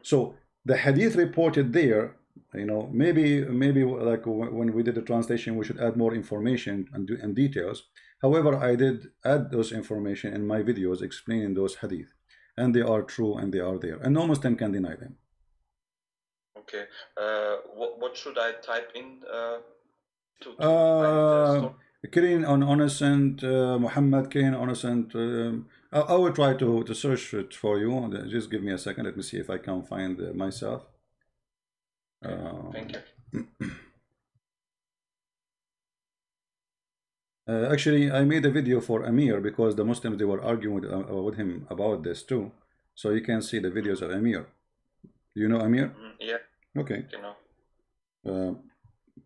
So the hadith reported there, you know, maybe like when we did the translation, we should add more information and details. However, I did add those information in my videos explaining those hadith, and they are true and they are there, and no Muslim can deny them. Okay. What should I type in to find Kirin on innocent, Muhammad Kirin on innocent. I will try to search it for you. Just give me a second. Let me see if I can find myself. Thank you. Actually, I made a video for Amir because the Muslims, they were arguing with him about this too. So you can see the videos of Amir. You know Amir? Yeah. Okay. You know.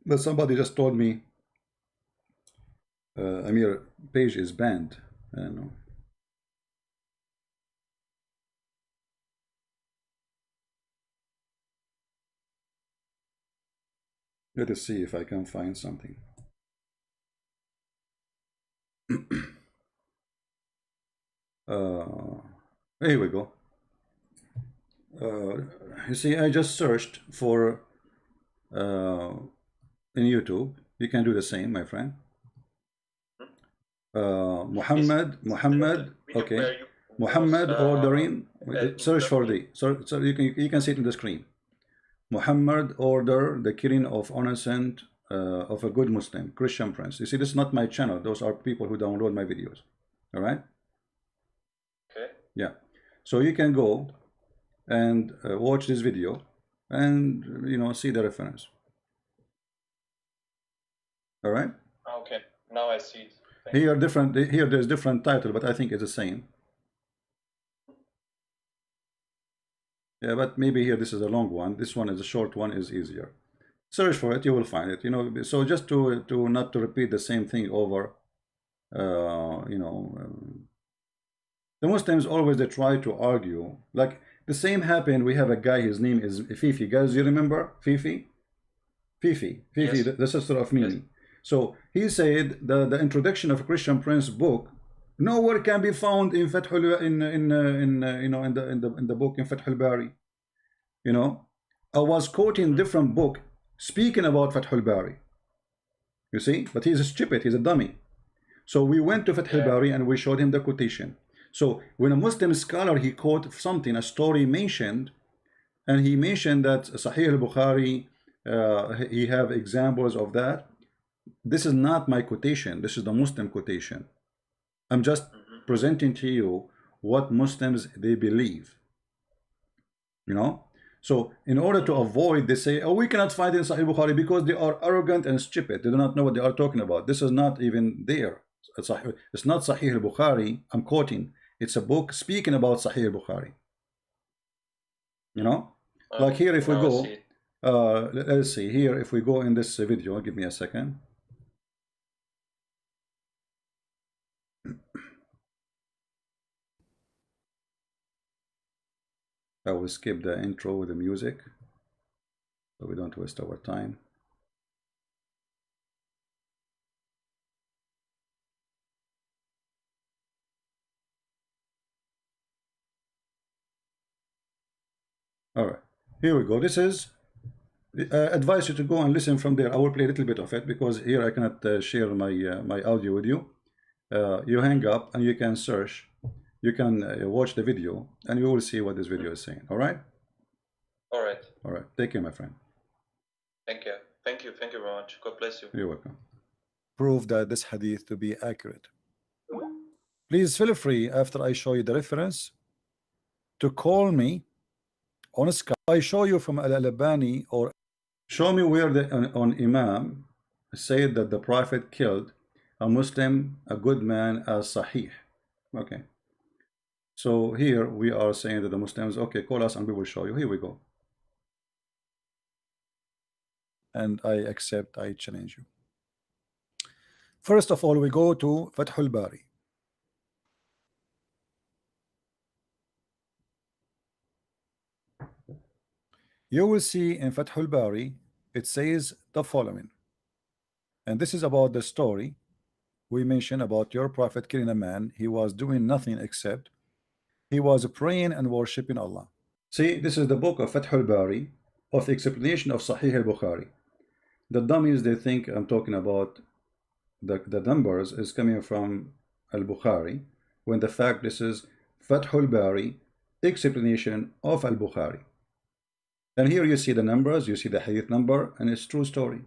But somebody just told me Amir page is banned. I don't know. Let us see if I can find something. Here we go. You see, I just searched for in YouTube. You can do the same, my friend. Muhammad, okay. Muhammad ordering. Search for the. So you can see it in the screen. Muhammad order the killing of innocent of a good Muslim Christian prince. You see, this is not my channel. Those are people who download my videos. All right. Okay. Yeah. So you can go and watch this video and, you know, see the reference. All right. Okay. Now I see it. Here different. Here there's different title, but I think it's the same. Yeah, but maybe here this is a long one. This one is a short one. Is easier. Search for it, you will find it. You know. So just to not to repeat the same thing over. You know. The Muslims always they try to argue. Like the same happened. We have a guy. His name is Fifi. Guys, you remember Fifi? Fifi, yes. the sister of Mimi. Yes. So he said the introduction of Christian Prince book nowhere can be found in in the book in Fath al-Bari. You know, I was quoting different book speaking about Fath al-Bari. You see, but he's stupid. He's a dummy. So we went to Fath al-Bari and we showed him the quotation. So when a Muslim scholar he quote something, a story mentioned, and he mentioned that Sahih al-Bukhari, he have examples of that. This is not my quotation. This is the Muslim quotation. I'm just presenting to you what Muslims they believe. You know. So in order to avoid, they say, oh, we cannot find in Sahih Bukhari because they are arrogant and stupid. They do not know what they are talking about. This is not even there. It's not Sahih al-Bukhari. I'm quoting. It's a book speaking about Sahih al-Bukhari. You know, like here, if we go, let's see here, if we go in this video, give me a second. I will skip the intro with the music so we don't waste our time. All right, here we go. This is advise you to go and listen from there. I will play a little bit of it because here I cannot share my my audio with you. You hang up and you can search. You can watch the video and you will see what this video is saying. All right. All right. All right. Take care, my friend. Thank you. Thank you. Thank you very much. God bless you. You're welcome. Prove that this hadith to be accurate. Please feel free after I show you the reference to call me on Skype. I show you from Al-Albani or show me where the on Imam said that the Prophet killed a Muslim, a good man, as Sahih. Okay. So here we are saying that the Muslims, okay, call us and we will show you. Here we go. and I accept, I challenge you. First of all, we go to Fathul Bari. You will see in Fathul Bari, it says the following. And this is about the story we mentioned about your prophet killing a man. He was doing nothing except he was praying and worshiping Allah. See, this is the book of Fathul Bari of the explanation of Sahih al-Bukhari. The dummies, they think I'm talking about the numbers is coming from al-Bukhari, when the fact this is Fathul Bari explanation of al-Bukhari. And here you see the numbers, you see the hadith number, and it's true story.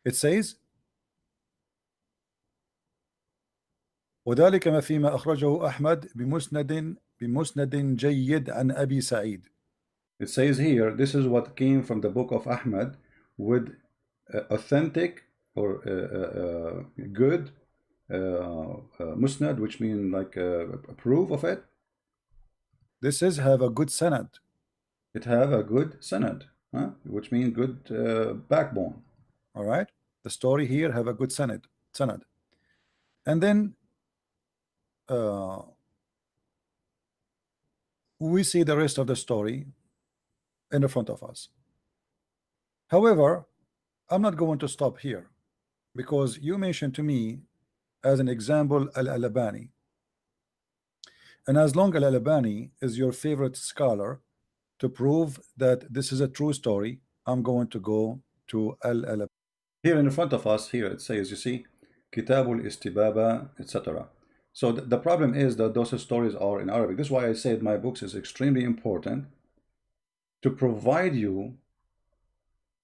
It says وذلك ما فيما أخرجه أحمد بمسند جيد عن أبي سعيد. It says here, this is what came from the book of Ahmad with authentic or good musnad, which means like a proof of it. This is have a good sanad. It have a good sanad, which means good backbone. All right, the story here have a good sanad. And then we see the rest of the story in the front of us. However, I'm not going to stop here, because you mentioned to me as an example Al-Albani, and as long as Al-Albani is your favorite scholar to prove that this is a true story, I'm going to go to Al-Albani. Here in front of us, here it says, you see, Kitabul Istibaba, etc. So the problem is that those stories are in Arabic. This is why I said my books is extremely important to provide you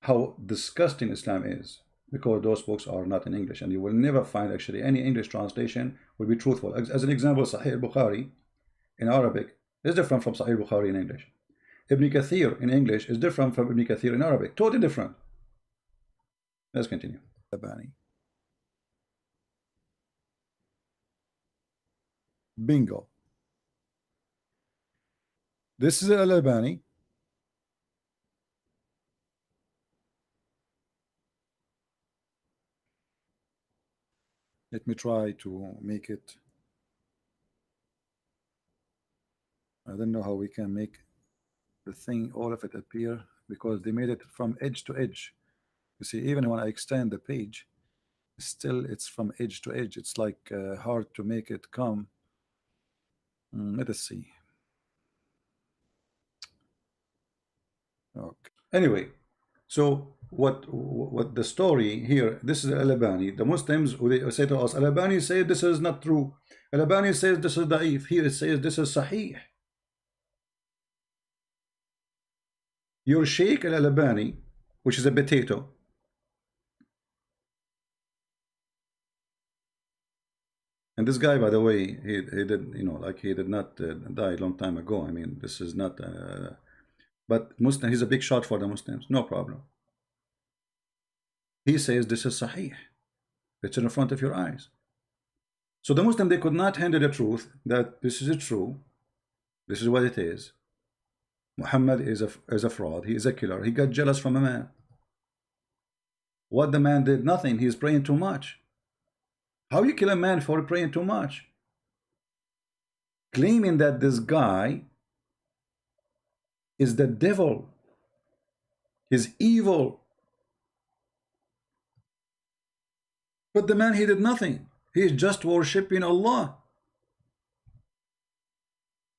how disgusting Islam is, because those books are not in English, and you will never find actually any English translation will be truthful. As an example, Sahih al-Bukhari in Arabic is different from Sahih al-Bukhari in English. Ibn Kathir in English is different from Ibn Kathir in Arabic, totally different. Let's continue. Bingo. This is Al-Albani. Let me try to make it. I don't know how we can make the thing, all of it appear, because they made it from edge to edge. You see, even when I extend the page, still it's from edge to edge. It's like hard to make it come. Let us see. Okay. Anyway, so what the story here, this is Al-Albani. The Muslims, they say to us, Al-Albani says this is not true. Al-Albani says this is da'if. Here it says this is sahih. Your Sheikh Al-Albani, which is a potato, and this guy, by the way, he did, you know, like he did not die a long time ago. I mean, this is not but Muslim, he's a big shot for the Muslims, no problem. He says this is sahih. It's in front of your eyes. So the Muslim, they could not handle the truth that this is true. This is what it is. Muhammad is a fraud. He is a killer. He got jealous from a man. What the man did? Nothing. He's praying too much. How you kill a man for praying too much? Claiming that this guy is the devil. He's evil. But the man, he did nothing. He is just worshipping Allah.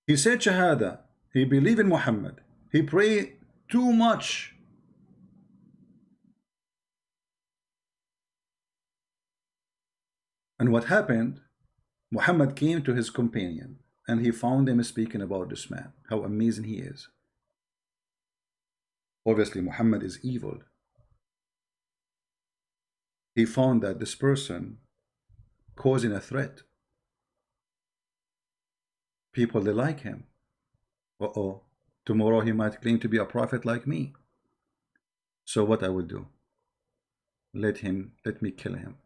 He said Shahada. He believed in Muhammad. He prayed too much. And what happened? Muhammad came to his companion and he found him speaking about this man, how amazing he is. Obviously, Muhammad is evil. He found that this person causing a threat. People, they like him. Uh-oh, tomorrow he might claim to be a prophet like me. So what I will do? Let me kill him.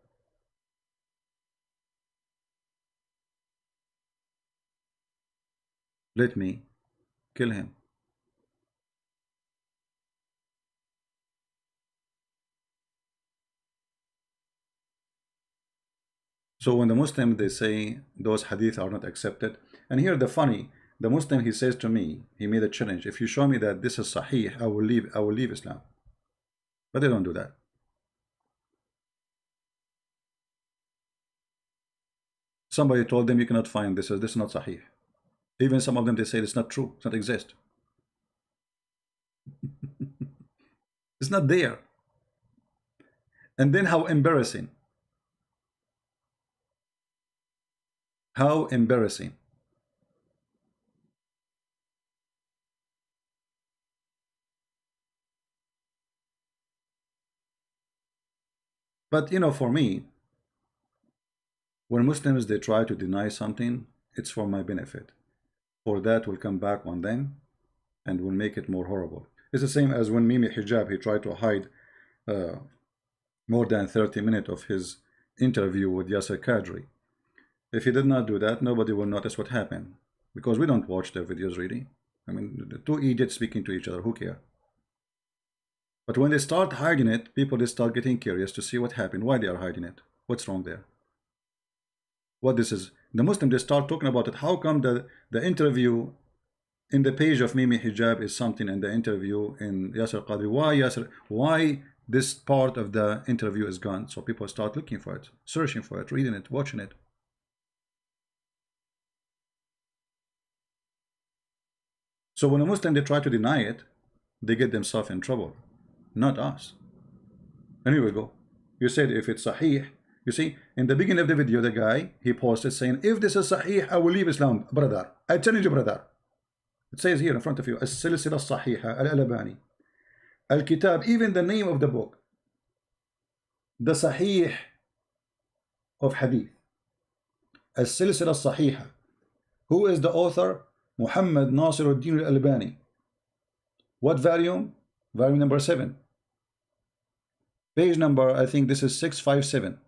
Let me kill him. So when the Muslim, they say those hadith are not accepted, and here the funny, the Muslim, he says to me, he made a challenge, if you show me that this is sahih, I will leave Islam. But they don't do that. Somebody told them you cannot find this is not sahih. Even some of them, they say it's not true, it's not exist. It's not there. And then how embarrassing. How embarrassing. But you know, for me, when Muslims, they try to deny something, it's for my benefit. For that will come back on them and will make it more horrible. It's the same as when Mimi Hijab, he tried to hide more than 30 minutes of his interview with Yasser Qadri. If he did not do that, nobody will notice what happened, because we don't watch their videos really. I mean, the two idiots speaking to each other, who care? But when they start hiding it, people, they start getting curious to see what happened, why they are hiding it, what's wrong there, what this is. The Muslim, they start talking about it. How come the interview in the page of Mimi Hijab is something, and the interview in Yasser Qadri, why this part of the interview is gone? So people start looking for it, searching for it, reading it, watching it. So when a Muslim, they try to deny it, they get themselves in trouble, not us. And here we go. You said if it's sahih. You see, in the beginning of the video, the guy, he posted saying, if this is sahih, I will leave Islam, brother. I challenge you, brother. It says here in front of you, As-Silsila Sahiha, Al-Albani. Al-Kitab, even the name of the book, the Sahih of Hadith. As-Silsila Sahiha. Who is the author? Muhammad Nasiruddin Al-Albani. What volume? Volume number 7. Page number, I think this is 657.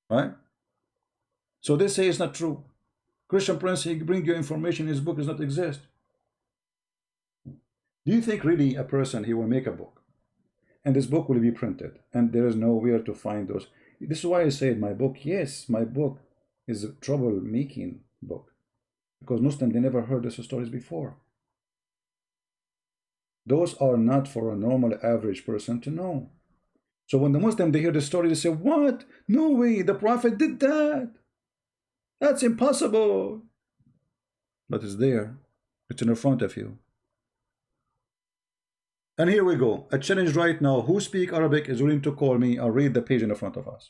Right? So they say it's not true. Christian Prince, he bring you information, his book does not exist. Do you think really a person, he will make a book, and this book will be printed, and there is nowhere to find those? This is why I said my book, yes, my book is a trouble-making book, because Muslims, they never heard these stories before. Those are not for a normal average person to know. So when the Muslim, they hear the story, they say, what? No way, the Prophet did that. That's impossible. But it's there. It's in front of you. And here we go. A challenge right now. Who speak Arabic is willing to call me or read the page in front of us.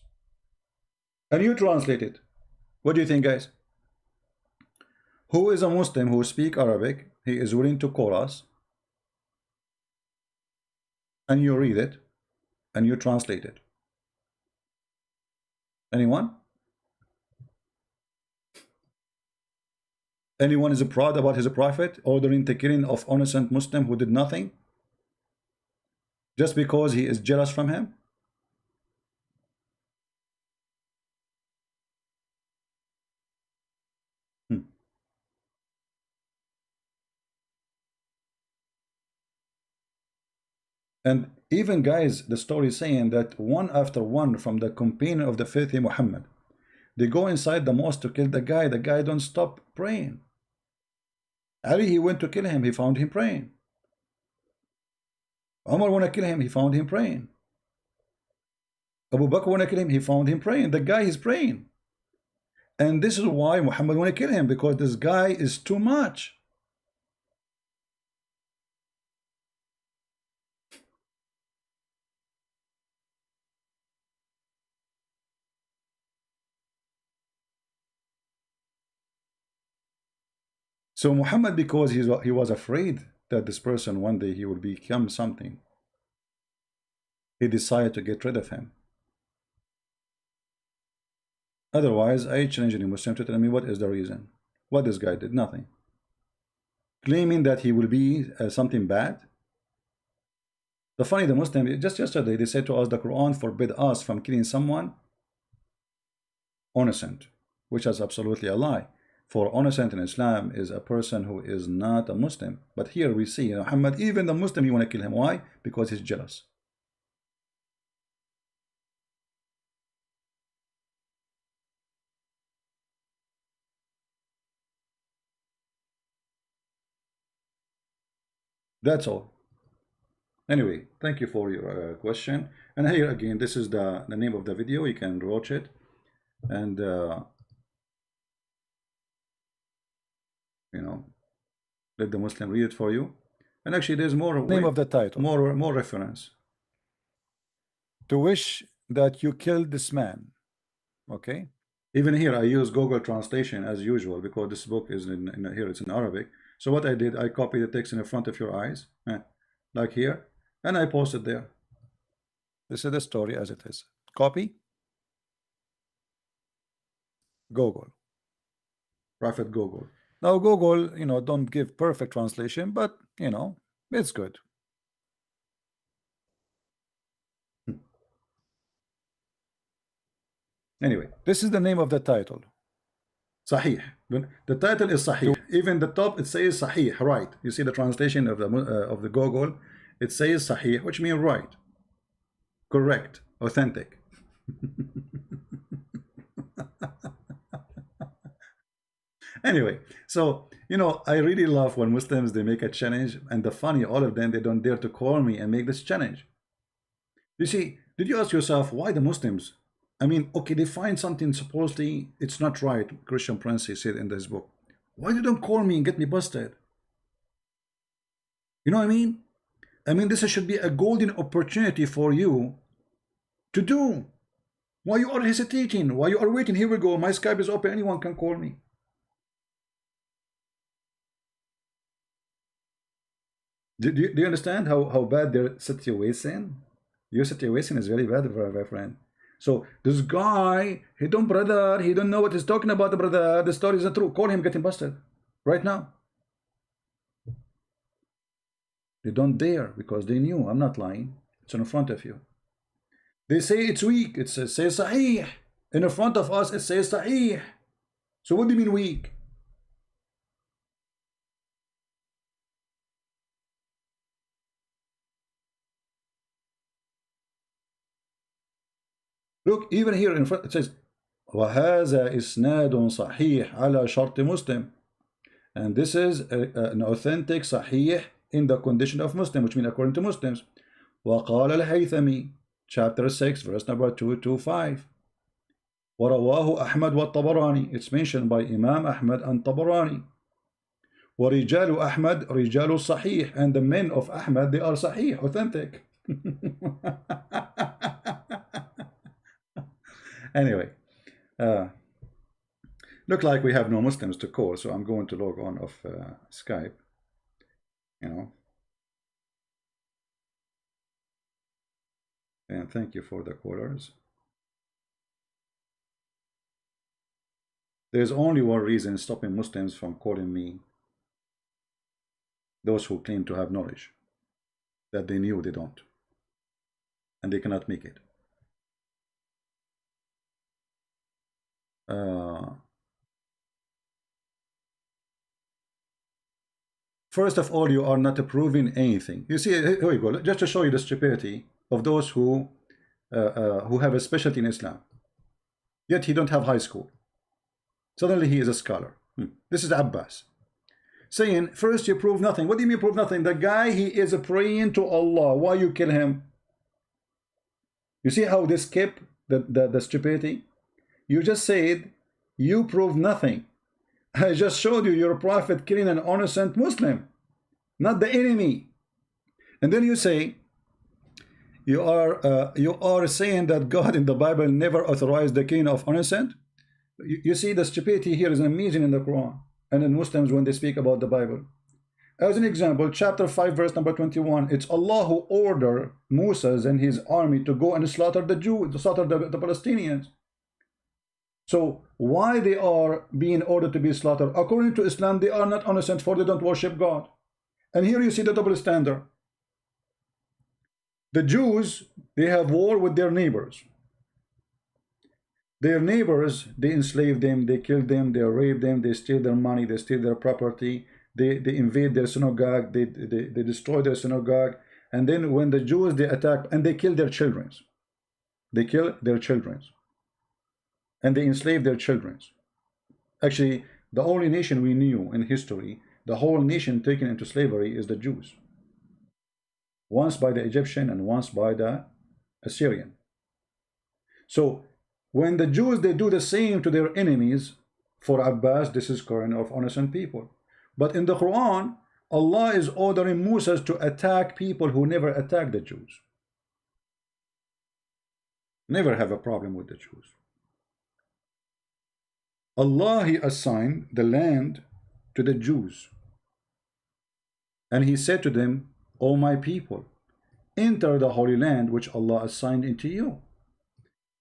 And you translate it. What do you think, guys? Who is a Muslim who speak Arabic? He is willing to call us. And you read it. And you translate it. Anyone? Anyone is proud about his prophet ordering the killing of innocent Muslim who did nothing just because he is jealous from him? And even, guys, the story is saying that one after one from the companion of the faithful Muhammad, they go inside the mosque to kill the guy. The guy don't stop praying. Ali, he went to kill him. He found him praying. Umar want to kill him. He found him praying. Abu Bakr want to kill him. He found him praying. The guy is praying. And this is why Muhammad want to kill him, because this guy is too much. So Muhammad, because he was afraid that this person one day he will become something, he decided to get rid of him. Otherwise, I challenge any Muslim to tell me what is the reason. What this guy did? Nothing. Claiming that he will be something bad. The funny, the Muslim, just yesterday they said to us the Quran forbid us from killing someone innocent, which is absolutely a lie. For innocent in Islam is a person who is not a Muslim. But here we see Muhammad, even the Muslim, you want to kill him. Why? Because he's jealous. That's all. Anyway, thank you for your question. And here again, this is the name of the video. You can watch it, and you know, let the Muslim read it for you. And actually, there's more Name of the title. more reference. To wish that you killed this man. Okay. Even here, I use Google Translation as usual because this book is here. It's in Arabic. So what I did, I copied the text in the front of your eyes, like here, and I posted there. This is the story as it is. Copy. Google. Prophet Google. Now Google, you know, don't give perfect translation, but you know, it's good. Anyway, this is the name of the title. Sahih. The title is Sahih. Even the top it says Sahih, right? You see the translation of the Google, it says Sahih, which means right, correct, authentic. Anyway, so you know, I really love when Muslims they make a challenge, and the funny, all of them they don't dare to call me and make this challenge. You see, did you ask yourself why the Muslims? I mean, okay, they find something supposedly it's not right. Christian Prince he said in this book. Why you don't call me and get me busted? You know what I mean? I mean, this should be a golden opportunity for you to do. Why you are hesitating? Why you are waiting? Here we go. My Skype is open. Anyone can call me. Do you understand how bad their situation? Your situation is very bad, my friend. So this guy, he don't know what he's talking about, brother. The story is not true. Call him, get him busted right now. They don't dare because they knew I'm not lying. It's in front of you. They say it's weak. It says Sahih. In front of us, it says Sahih. So what do you mean weak? Look, even here in front, it says وَهَذَا إِسْنَادٌ صَحِيحٌ عَلَى شَرْطِ Muslim. And this is an authentic Sahih in the condition of Muslim, which means according to Muslims. وَقَالَ الْهَيْثَمِي, chapter 6, verse number 225. وَرَوَاهُ أَحْمَدْ وَالطَّبَرَانِي. It's mentioned by Imam Ahmad and Tabarani. وَرِجَالُ أَحْمَدْ رِجَالُ الصَّحِيحِ. And the men of Ahmad, they are Sahih, authentic. Anyway, look like we have no Muslims to call, so I'm going to log on of Skype, you know. And thank you for the callers. There's only one reason stopping Muslims from calling me: those who claim to have knowledge that they knew they don't, and they cannot make it. First of all, you are not proving anything. You see, here we go. Just to show you the stupidity of those who have a specialty in Islam, yet he don't have high school. Suddenly he is a scholar. This is Abbas saying, first you prove nothing. What do you mean prove nothing? The guy, he is praying to Allah. Why you kill him? You see how they skip the stupidity? You just said you prove nothing. I just showed you your prophet killing an innocent Muslim, not the enemy. And then you say you are saying that God in the Bible never authorized the killing of innocent. You see the stupidity here is amazing in the Quran and in Muslims when they speak about the Bible. As an example, chapter 5 verse number 21, it's Allah who ordered Moses and his army to go and slaughter the Jews, to slaughter the Palestinians. So why they are being ordered to be slaughtered? According to Islam, they are not innocent, for they don't worship God. And here you see the double standard. The Jews, they have war with their neighbors. Their neighbors, they enslave them, they kill them, they rape them, they steal their money, they steal their property, they invade their synagogue, they destroy their synagogue. And then when the Jews, they attack and they kill their children. They kill their children. And they enslave their children. Actually, the only nation we knew in history, the whole nation taken into slavery, is the Jews. once by the Egyptian and once by the Assyrian. So when the Jews, they do the same to their enemies, for Abbas, this is current of innocent people. But in the Quran, Allah is ordering Musa to attack people who never attack the Jews. Never have a problem with the Jews. Allah, He assigned the land to the Jews. And He said to them, O my people, enter the Holy Land which Allah assigned into you.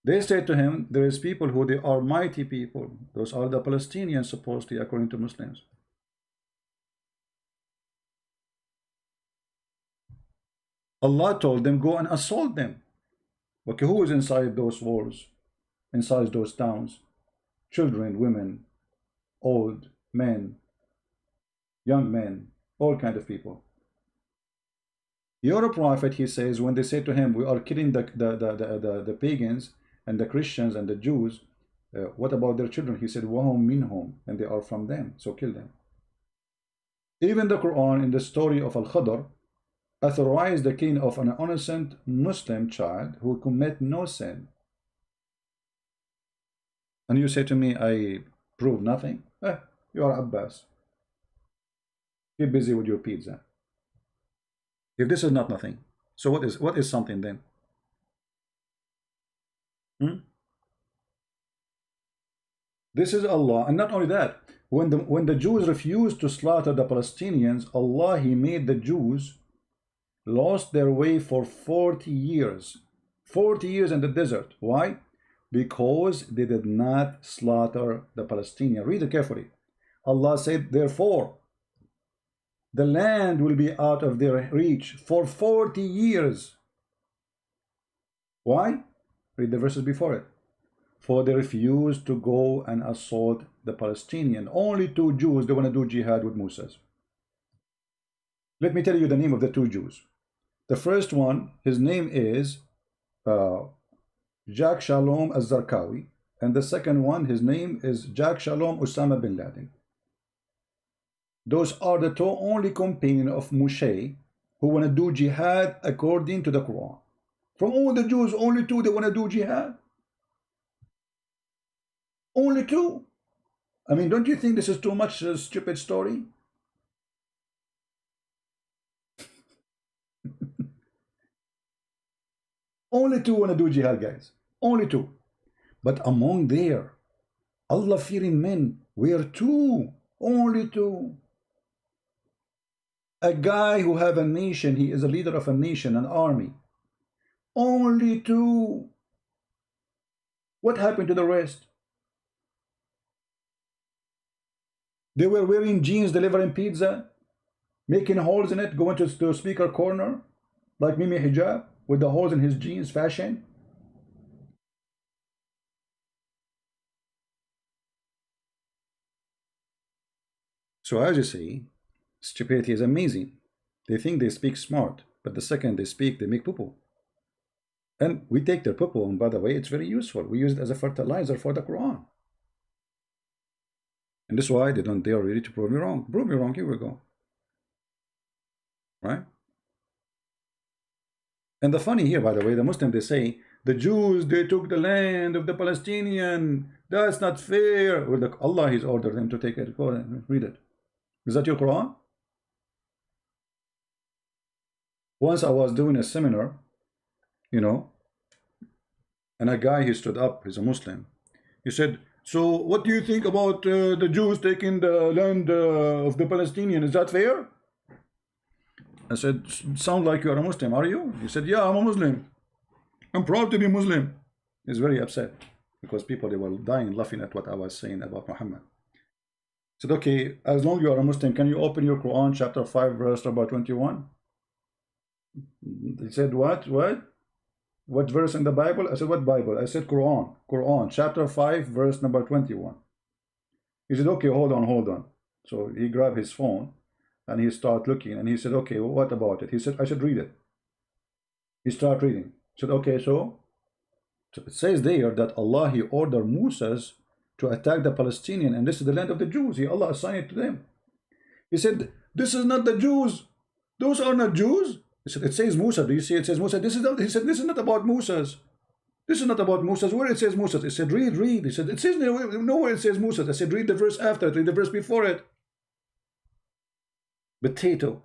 They said to him, there is people who they are mighty people. Those are the Palestinians, supposedly, according to Muslims. Allah told them, go and assault them. Okay, who is inside those walls, inside those towns? Children, women, old men, young men, all kind of people. Your prophet, he says, when they say to him, we are killing the pagans and the Christians and the Jews, what about their children? He said, wahum minhum, and they are from them, so kill them. Even the Quran, in the story of Al-Khadr, authorized the killing of an innocent Muslim child who commit no sin. And you say to me, I prove nothing? You are Abbas. Keep busy with your pizza. If this is not nothing, so what is something then? This is Allah. And not only that, when the Jews refused to slaughter the Palestinians, Allah, He made the Jews lost their way for 40 years. 40 years in the desert. Why? Because they did not slaughter the Palestinians. Read it carefully. Allah said, therefore, the land will be out of their reach for 40 years. Why? Read the verses before it. For they refused to go and assault the Palestinian. Only 2 Jews, they want to do jihad with Moses. Let me tell you the name of the 2 Jews. The first one, his name is Jack Shalom Az-Zarqawi. And the second one, his name is Jack Shalom Osama bin Laden. Those are the 2 only companions of Moshe who want to do jihad according to the Quran. From all the Jews, only 2 they want to do jihad. Only 2. I mean, don't you think this is too much a stupid story? Only 2 want to do jihad, guys. Only 2. But among their Allah-fearing men were 2. Only 2. A guy who have a nation, he is a leader of a nation, an army. Only 2. What happened to the rest? They were wearing jeans, delivering pizza, making holes in it, going to the speaker corner, like Mimi Hijab, with the holes in his jeans, fashion. So as you see, stupidity is amazing. They think they speak smart, but the second they speak, they make poo-poo. And we take their poo-poo, and by the way, it's very useful. We use it as a fertilizer for the Quran. And that's why they don't dare really to prove me wrong. Prove me wrong, here we go. Right? And the funny here, by the way, the Muslims, they say, the Jews, they took the land of the Palestinian. That's not fair. Well, Allah has ordered them to take it. Go ahead and read it. Is that your Quran? Once I was doing a seminar, you know, and a guy, he stood up, he's a Muslim. He said, so what do you think about the Jews taking the land of the Palestinian? Is that fair? I said, sound like you are a Muslim, are you? He said, yeah, I'm a Muslim. I'm proud to be Muslim. He's very upset because people, they were dying laughing at what I was saying about Muhammad. I said, okay, as long as you are a Muslim, can you open your Quran, chapter 5, verse number 21? He said, what? What verse in the Bible? I said, what Bible? I said, Quran, chapter 5, verse number 21. He said, okay, hold on. So he grabbed his phone and he started looking and he said, okay, well, what about it? He said, I should read it. He started reading. He said, okay, so it says there that Allah, He ordered Moses to attack the Palestinian, and this is the land of the Jews. Allah assigned it to them. He said, this is not the Jews. Those are not Jews. It says Musa. Do you see it says Musa? This is not, he said, this is not about Musas. This is not about Musas. Where it says Musas? He said, read. He said, it says nowhere it says Musas. I said, read the verse after it, read the verse before it. Potato.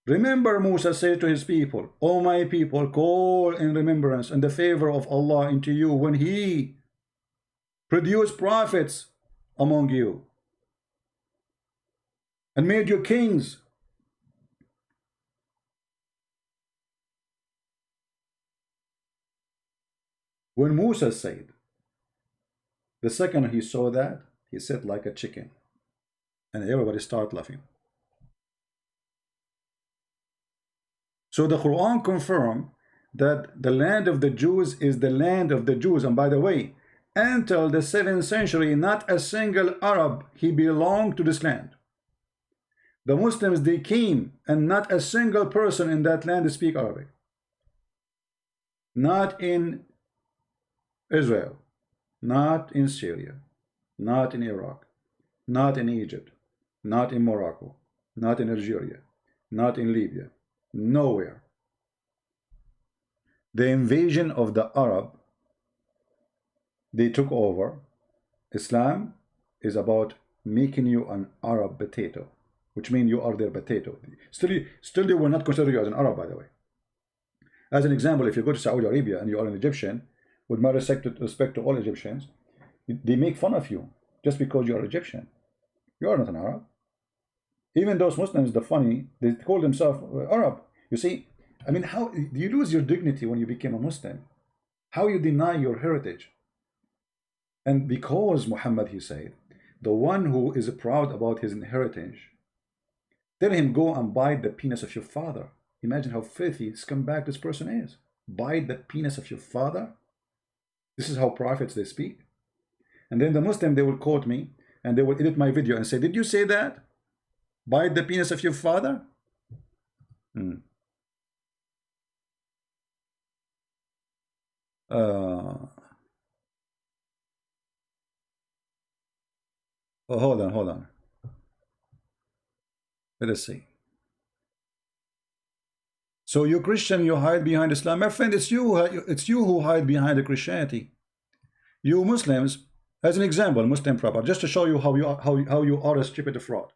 Remember, Musa said to his people, O my people, call in remembrance and the favor of Allah into you when He produced prophets among you and made you kings. When Musa said, the second he saw that, he said like a chicken, and everybody started laughing. So the Quran confirmed that the land of the Jews is the land of the Jews. And by the way, until the 7th century, not a single Arab he belonged to this land. The Muslims, they came, and not a single person in that land speak Arabic. Not in Israel, not in Syria, not in Iraq, not in Egypt, not in Morocco, not in Algeria, not in Libya. Nowhere. The invasion of the Arab, they took over. Islam is about making you an Arab potato, which means you are their potato. Still they will not consider you as an Arab, by the way. As an example, if you go to Saudi Arabia and you are an Egyptian, with my respect to all Egyptians, they make fun of you just because you are Egyptian. You are not an Arab. Even those Muslims, the funny, they call themselves Arab. You see, I mean, how do you lose your dignity when you became a Muslim? How you deny your heritage? And because Muhammad, he said, the one who is proud about his inheritance, tell him go and bite the penis of your father. Imagine how filthy, scumbag this person is. Bite the penis of your father? This is how prophets they speak. And then the Muslim, they will quote me and they will edit my video and say, did you say that? Bite the penis of your father? Oh, hold on. Let us see. So you Christian, you hide behind Islam. My friend, it's you who hide behind the Christianity. You Muslims, as an example, Muslim proper, just to show you how you are a stupid fraud.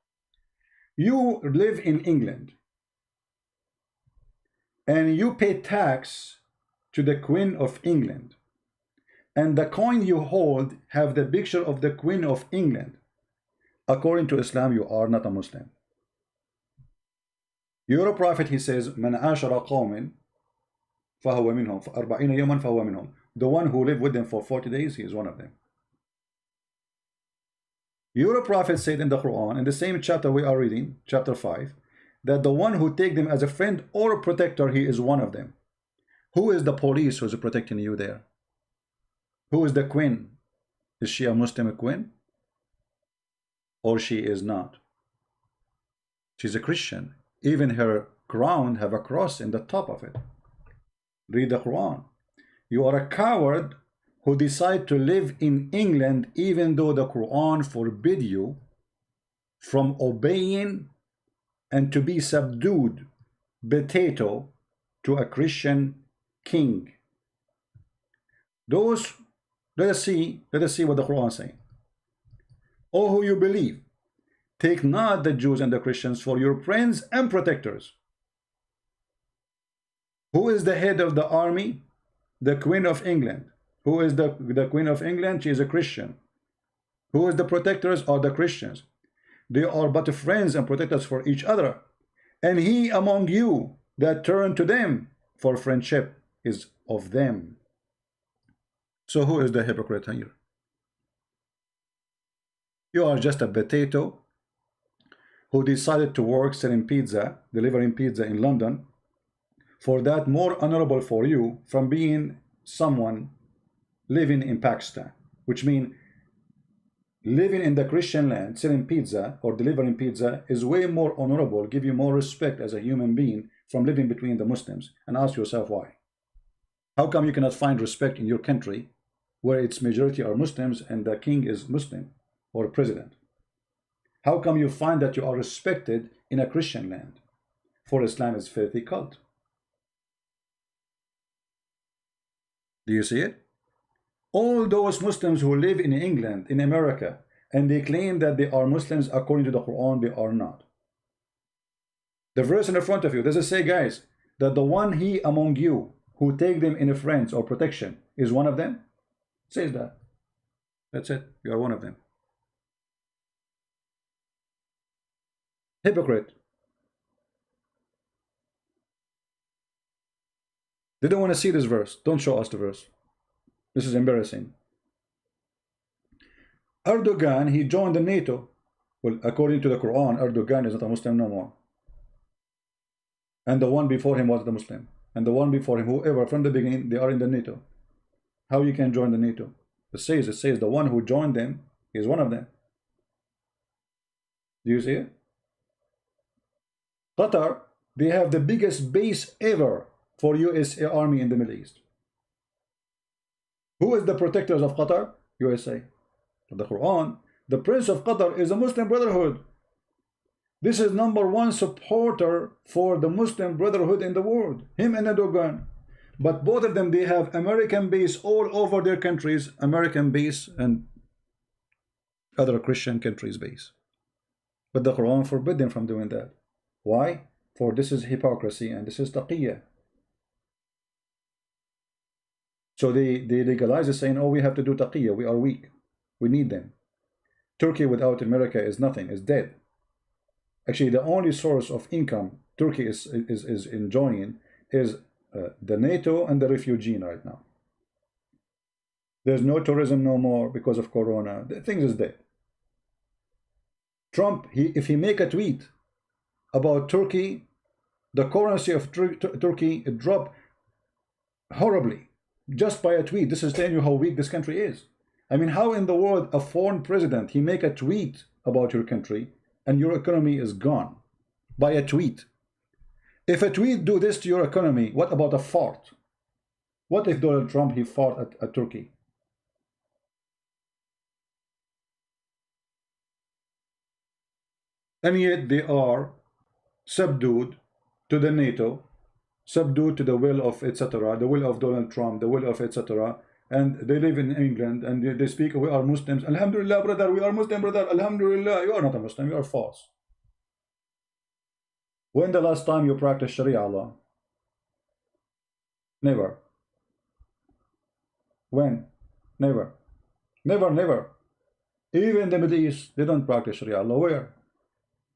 You live in England and you pay tax to the Queen of England, and the coin you hold have the picture of the Queen of England. According to Islam, you are not a Muslim. Your prophet, he says, Man ashara qawmin fahuwa minhum, arba'ina yawman fahuwa minhum. The one who lived with them for 40 days, he is one of them. Your prophet said in the Quran, in the same chapter we are reading, chapter 5, that the one who take them as a friend or a protector, he is one of them. Who is the police who is protecting you there? Who is the queen? Is she a Muslim queen? Or she is not? She's a Christian. Even her crown have a cross in the top of it. Read the Quran. You are a coward who decide to live in England even though the Quran forbid you from obeying and to be subdued potato to a Christian king. Those, let us see what the Quran is saying. O who you believe, take not the Jews and the Christians for your friends and protectors. Who is the head of the army? The Queen of England. Who is the Queen of England? She is a Christian. Who is the protectors? Are the Christians. They are but friends and protectors for each other. And he among you that turn to them for friendship is of them. So who is the hypocrite here? You are just a potato who decided to work selling pizza, delivering pizza in London, for that more honorable for you from being someone living in Pakistan, which means living in the Christian land, selling pizza or delivering pizza is way more honorable, give you more respect as a human being from living between the Muslims. And ask yourself why. How come you cannot find respect in your country where its majority are Muslims and the king is Muslim or president? How come you find that you are respected in a Christian land? for Islam is filthy cult. Do you see it? All those Muslims who live in England, in America, and they claim that they are Muslims according to the Quran, they are not. The verse in the front of you, does it say, guys, that the one he among you who take them in friends or protection is one of them? It says that. That's it. You are one of them. Hypocrite. They don't want to see this verse. Don't show us the verse. This is embarrassing. Erdogan, he joined the NATO. Well, according to the Quran, Erdogan is not a Muslim no more. And the one before him was the Muslim. And the one before him, whoever, from the beginning, they are in the NATO. How you can join the NATO? It says the one who joined them is one of them. Do you see it? Qatar, they have the biggest base ever for USA Army in the Middle East. Who is the protectors of Qatar? USA. The Quran, the Prince of Qatar is a Muslim Brotherhood. This is #1 supporter for the Muslim Brotherhood in the world. Him and Erdogan. But both of them, they have American base all over their countries. American base and other Christian countries base. But the Quran forbid them from doing that. Why? For this is hypocrisy and this is taqiyya. So they legalize it, saying, oh, we have to do taqiyya, we are weak. We need them. Turkey without America is nothing, is dead. Actually, the only source of income Turkey is enjoying is the NATO and the refugee right now. There's no tourism no more because of Corona. The thing is dead. Trump, if he make a tweet about Turkey, the currency of Turkey dropped horribly just by a tweet. This is telling you how weak this country is. I mean, how in the world a foreign president, he make a tweet about your country and your economy is gone by a tweet? If a tweet do this to your economy, what about a fart? What if Donald Trump, he fought at Turkey? And yet they are subdued to the NATO, subdued to the will of etc., the will of Donald Trump, the will of etc., and they live in England and they speak, we are Muslims. Alhamdulillah, brother, we are Muslim, brother. Alhamdulillah, you are not a Muslim, you are false. When the last time you practiced Sharia law? Never. When? Never. Never, never. Even in the Middle East, they don't practice Sharia law. Where?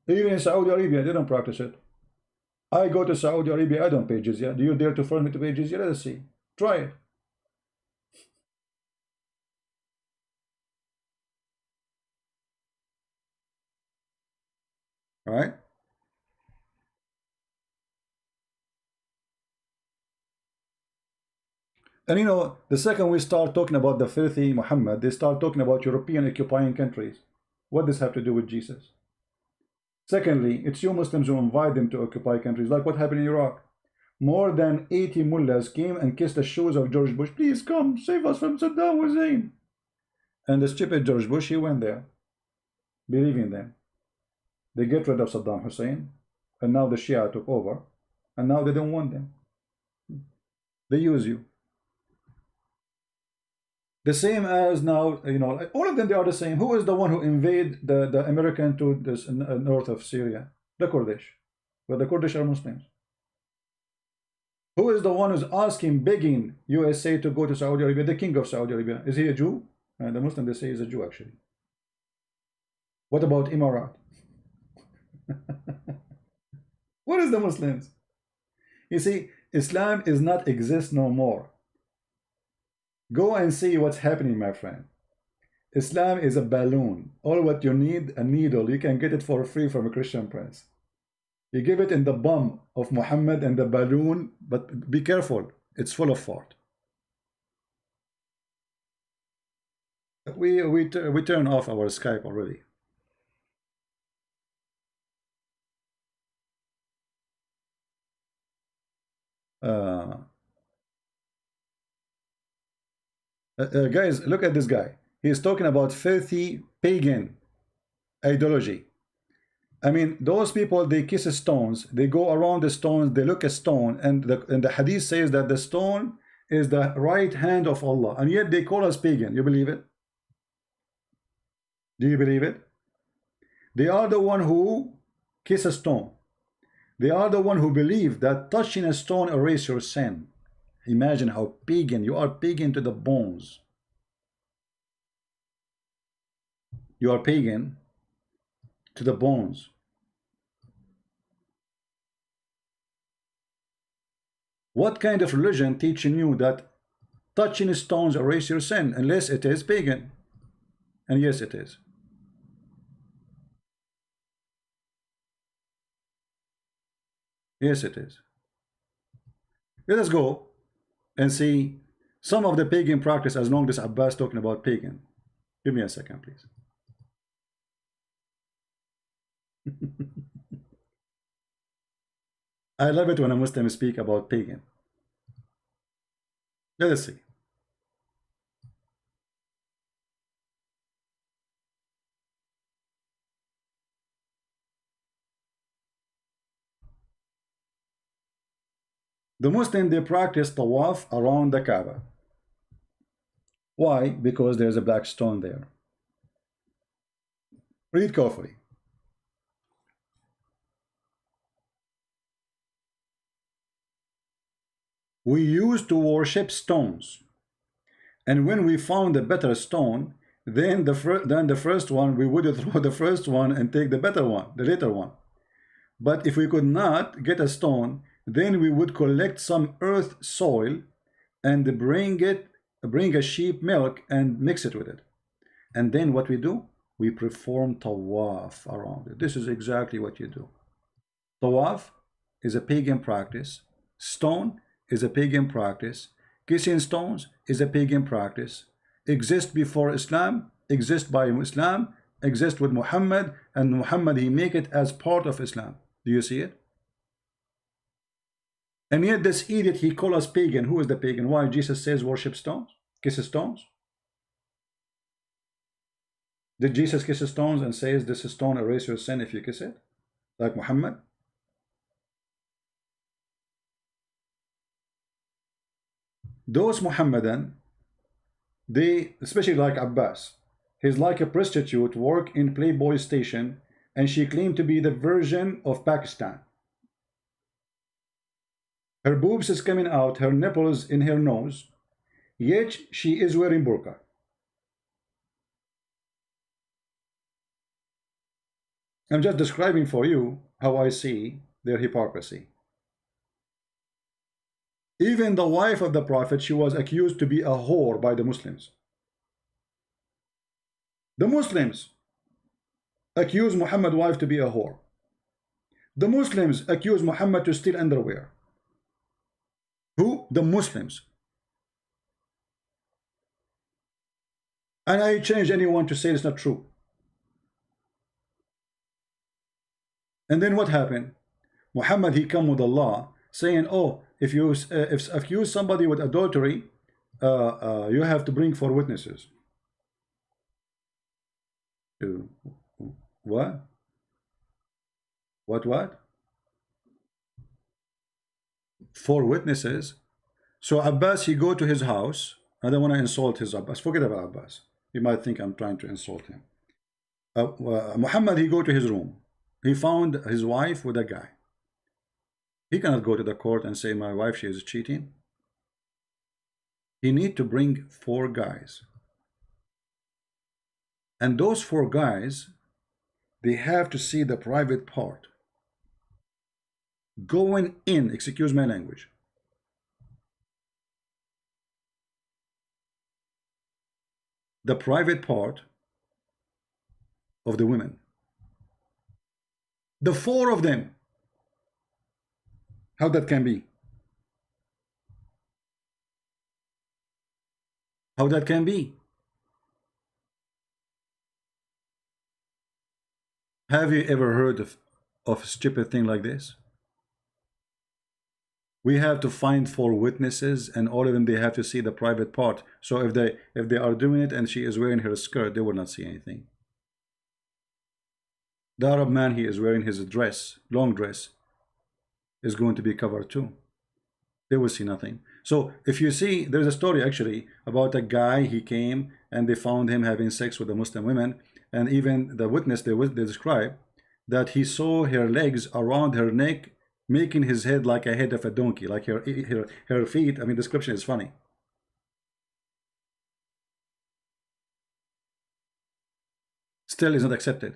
Even in Saudi Arabia, they don't practice it. I go to Saudi Arabia, I don't pay jizya. Do you dare to force me to pay jizya? Let us see. Try it. All right? And you know, the second we start talking about the filthy Muhammad, they start talking about European occupying countries. What does this have to do with Jesus? Secondly, it's you Muslims who invite them to occupy countries, like what happened in Iraq. More than 80 mullahs came and kissed the shoes of George Bush. Please come, save us from Saddam Hussein. And the stupid George Bush, he went there, believing them. They get rid of Saddam Hussein, and now the Shia took over, and now they don't want them. They use you. The same as now, you know, all of them, they are the same. Who is the one who invade the American to this north of Syria? The Kurdish. But the Kurdish are Muslims. Who is the one who's asking, begging USA to go to Saudi Arabia? The king of Saudi Arabia. Is he a Jew? The Muslim, they say, is a Jew, actually. What about Emirat? What is the Muslims? You see, Islam is not exist no more. Go and see what's happening, my friend. Islam is a balloon. All what you need, a needle, you can get it for free from a Christian prince. You give it in the bum of Muhammad and the balloon, but be careful, it's full of fart. We turn off our Skype already. Guys, look at this guy. He's talking about filthy pagan ideology. I mean, those people, they kiss stones, they go around the stones, they look at stone, and the hadith says that the stone is the right hand of Allah, and yet they call us pagan. You believe it? Do you believe it? They are the one who kiss a stone. They are the one who believe that touching a stone erases your sin. Imagine how pagan you are, pagan to the bones. You are pagan to the bones. What kind of religion teaching you that touching stones erase your sin? Unless it is pagan. And yes, it is. Yes, it is. Let us go and see some of the pagan practice, as long as Abbas talking about pagan. Give me a second, please. I love it when a Muslim speak about pagan. Let us see. The Muslim, they practice tawaf around the Kaaba. Why? Because there's a black stone there. Read carefully. We used to worship stones, and when we found a better stone, then the first one, we would throw the first one and take the better one, the later one. But if we could not get a stone, then we would collect some earth soil and bring a sheep milk and mix it with it. And then what we do? We perform tawaf around it. This is exactly what you do. Tawaf is a pagan practice. Stone is a pagan practice. Kissing stones is a pagan practice. Exist before Islam, exist by Islam, exist with Muhammad, and Muhammad, he make it as part of Islam. Do you see it? And yet this idiot, he call us pagan. Who is the pagan? Why? Jesus says worship stones, kiss stones. Did Jesus kiss stones and says this stone erase your sin if you kiss it? Like Muhammad? Those Muhammadan, they, especially like Abbas, he's like a prostitute, work in Playboy station, and she claimed to be the Virgin of Pakistan. Her boobs is coming out, her nipples in her nose, yet she is wearing burqa. I'm just describing for you how I see their hypocrisy. Even the wife of the Prophet, she was accused to be a whore by the Muslims. The Muslims accuse Muhammad's wife to be a whore. The Muslims accuse Muhammad to steal underwear. Who? The Muslims. And I challenge anyone to say it's not true. And then what happened? Muhammad, he come with Allah saying, oh, if you accuse somebody with adultery, you have to bring 4 witnesses. What? What? 4 witnesses. So Abbas, he go to his house. I don't want to insult his Abbas. Forget about Abbas. You might think I'm trying to insult him. Muhammad, he go to his room. He found his wife with a guy. He cannot go to the court and say, my wife, she is cheating. He need to bring 4 guys. And those 4 guys, they have to see the private part. Going in, excuse my language. The private part of the women. The 4 of them. How that can be? How that can be? Have you ever heard of a stupid thing like this? We have to find 4 witnesses, and all of them, they have to see the private part. So if they are doing it and she is wearing her skirt, they will not see anything. The Arab man, he is wearing his dress, long dress, is going to be covered too. They will see nothing. So if you see, there's a story actually about a guy, he came and they found him having sex with the Muslim women, and even the witness, they describe that he saw her legs around her neck, making his head like a head of a donkey, like her feet. I mean, description is funny. Still is not accepted.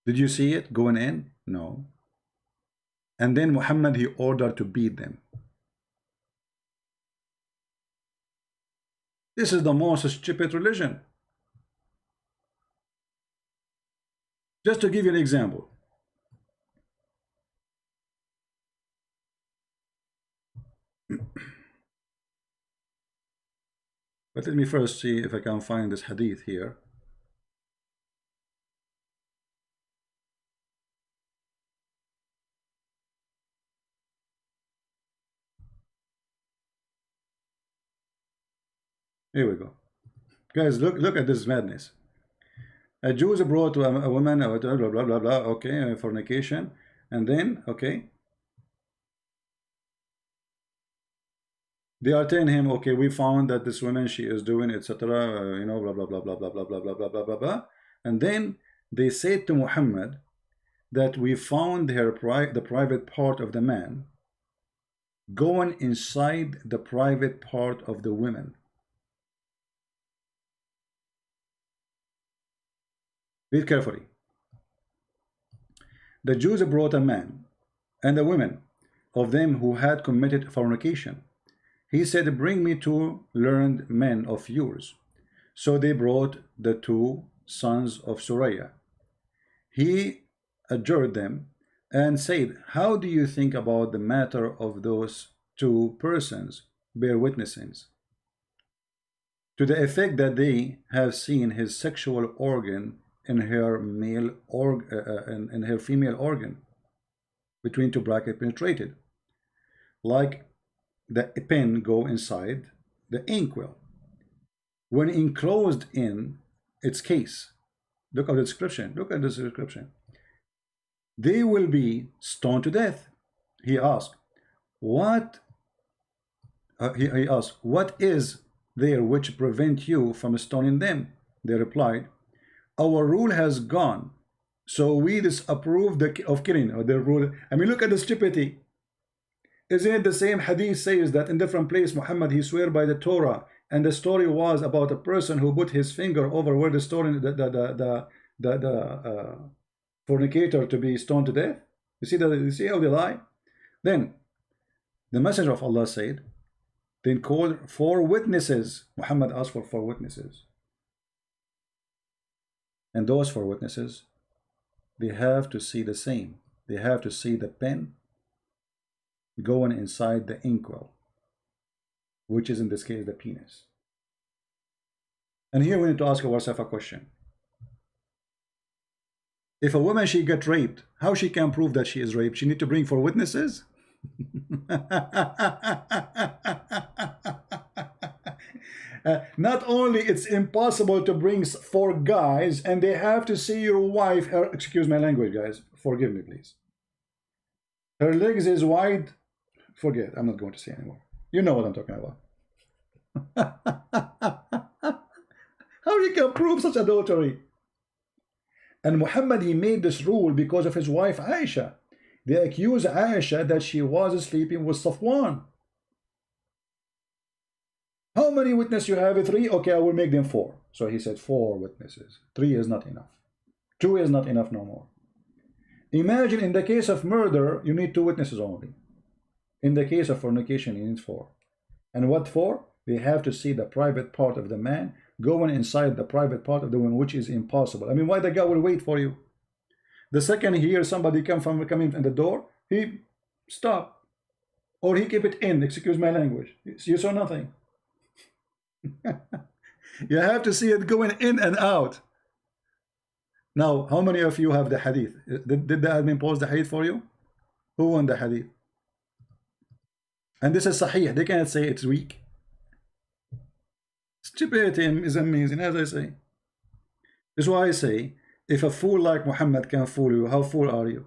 Did you see it going in? No. And then Muhammad, he ordered to beat them. This is the most stupid religion. Just to give you an example. But let me first see if I can find this hadith here. Here we go. Guys, look at this madness. A Jew is brought to a woman, blah, blah, blah, blah, blah, okay, fornication. And then, okay, they are telling him, okay, we found that this woman, she is doing, etc., you know, blah, blah, blah, blah, blah, blah, blah, blah, blah, blah, blah, blah. And then they said to Muhammad that we found the private part of the man going inside the private part of the women. Read carefully. The Jews brought a man and a woman of them who had committed fornication. He said, bring me two learned men of yours. So they brought the two sons of Suraya. He adjured them and said, how do you think about the matter of those two persons bear witnesses to the effect that they have seen his sexual organ in her in her female organ between two brackets penetrated, like the pen go inside the inkwell when enclosed in its case. Look at the description. Look at this description. They will be stoned to death. He asked, what? He asked, what is there which prevent you from stoning them? They replied, our rule has gone, so we disapprove of killing. Or the rule. I mean, look at the stupidity. Isn't it the same hadith says that in different place Muhammad, he swear by the Torah, and the story was about a person who put his finger over where the story the fornicator to be stoned to death. You see that? You see how they lie? Then the Messenger of Allah said, then called 4 witnesses. Muhammad asked for 4 witnesses. And those 4 witnesses, they have to see the same. They have to see the pen going inside the inkwell, which is in this case the penis. And here we need to ask ourselves a question. If a woman, she get raped, how she can prove that she is raped? She need to bring 4 witnesses? Not only it's impossible to bring 4 guys, and they have to see your wife, excuse my language, guys, forgive me please, her legs is wide, forget, I'm not going to say anymore. You know what I'm talking about. How you can prove such adultery? And Muhammad, he made this rule because of his wife Aisha. They accused Aisha that she was sleeping with Safwan. How many witnesses you have? 3? Okay, I will make them 4. So he said 4 witnesses. 3 is not enough. 2 is not enough no more. Imagine in the case of murder, you need 2 witnesses only. In the case of fornication, you need 4. And what for? They have to see the private part of the man going inside the private part of the woman, which is impossible. I mean, why the guy will wait for you? The second he hears somebody coming in the door, he stop. Or he keep it in, excuse my language. You saw nothing. You have to see it going in and out. Now, how many of you have the hadith? Did the admin post the hadith for you? Who won the hadith? And this is sahih. They cannot say it's weak. Stupidity is amazing, as I say. This is why I say, If a fool like Muhammad can fool you, how fool are you?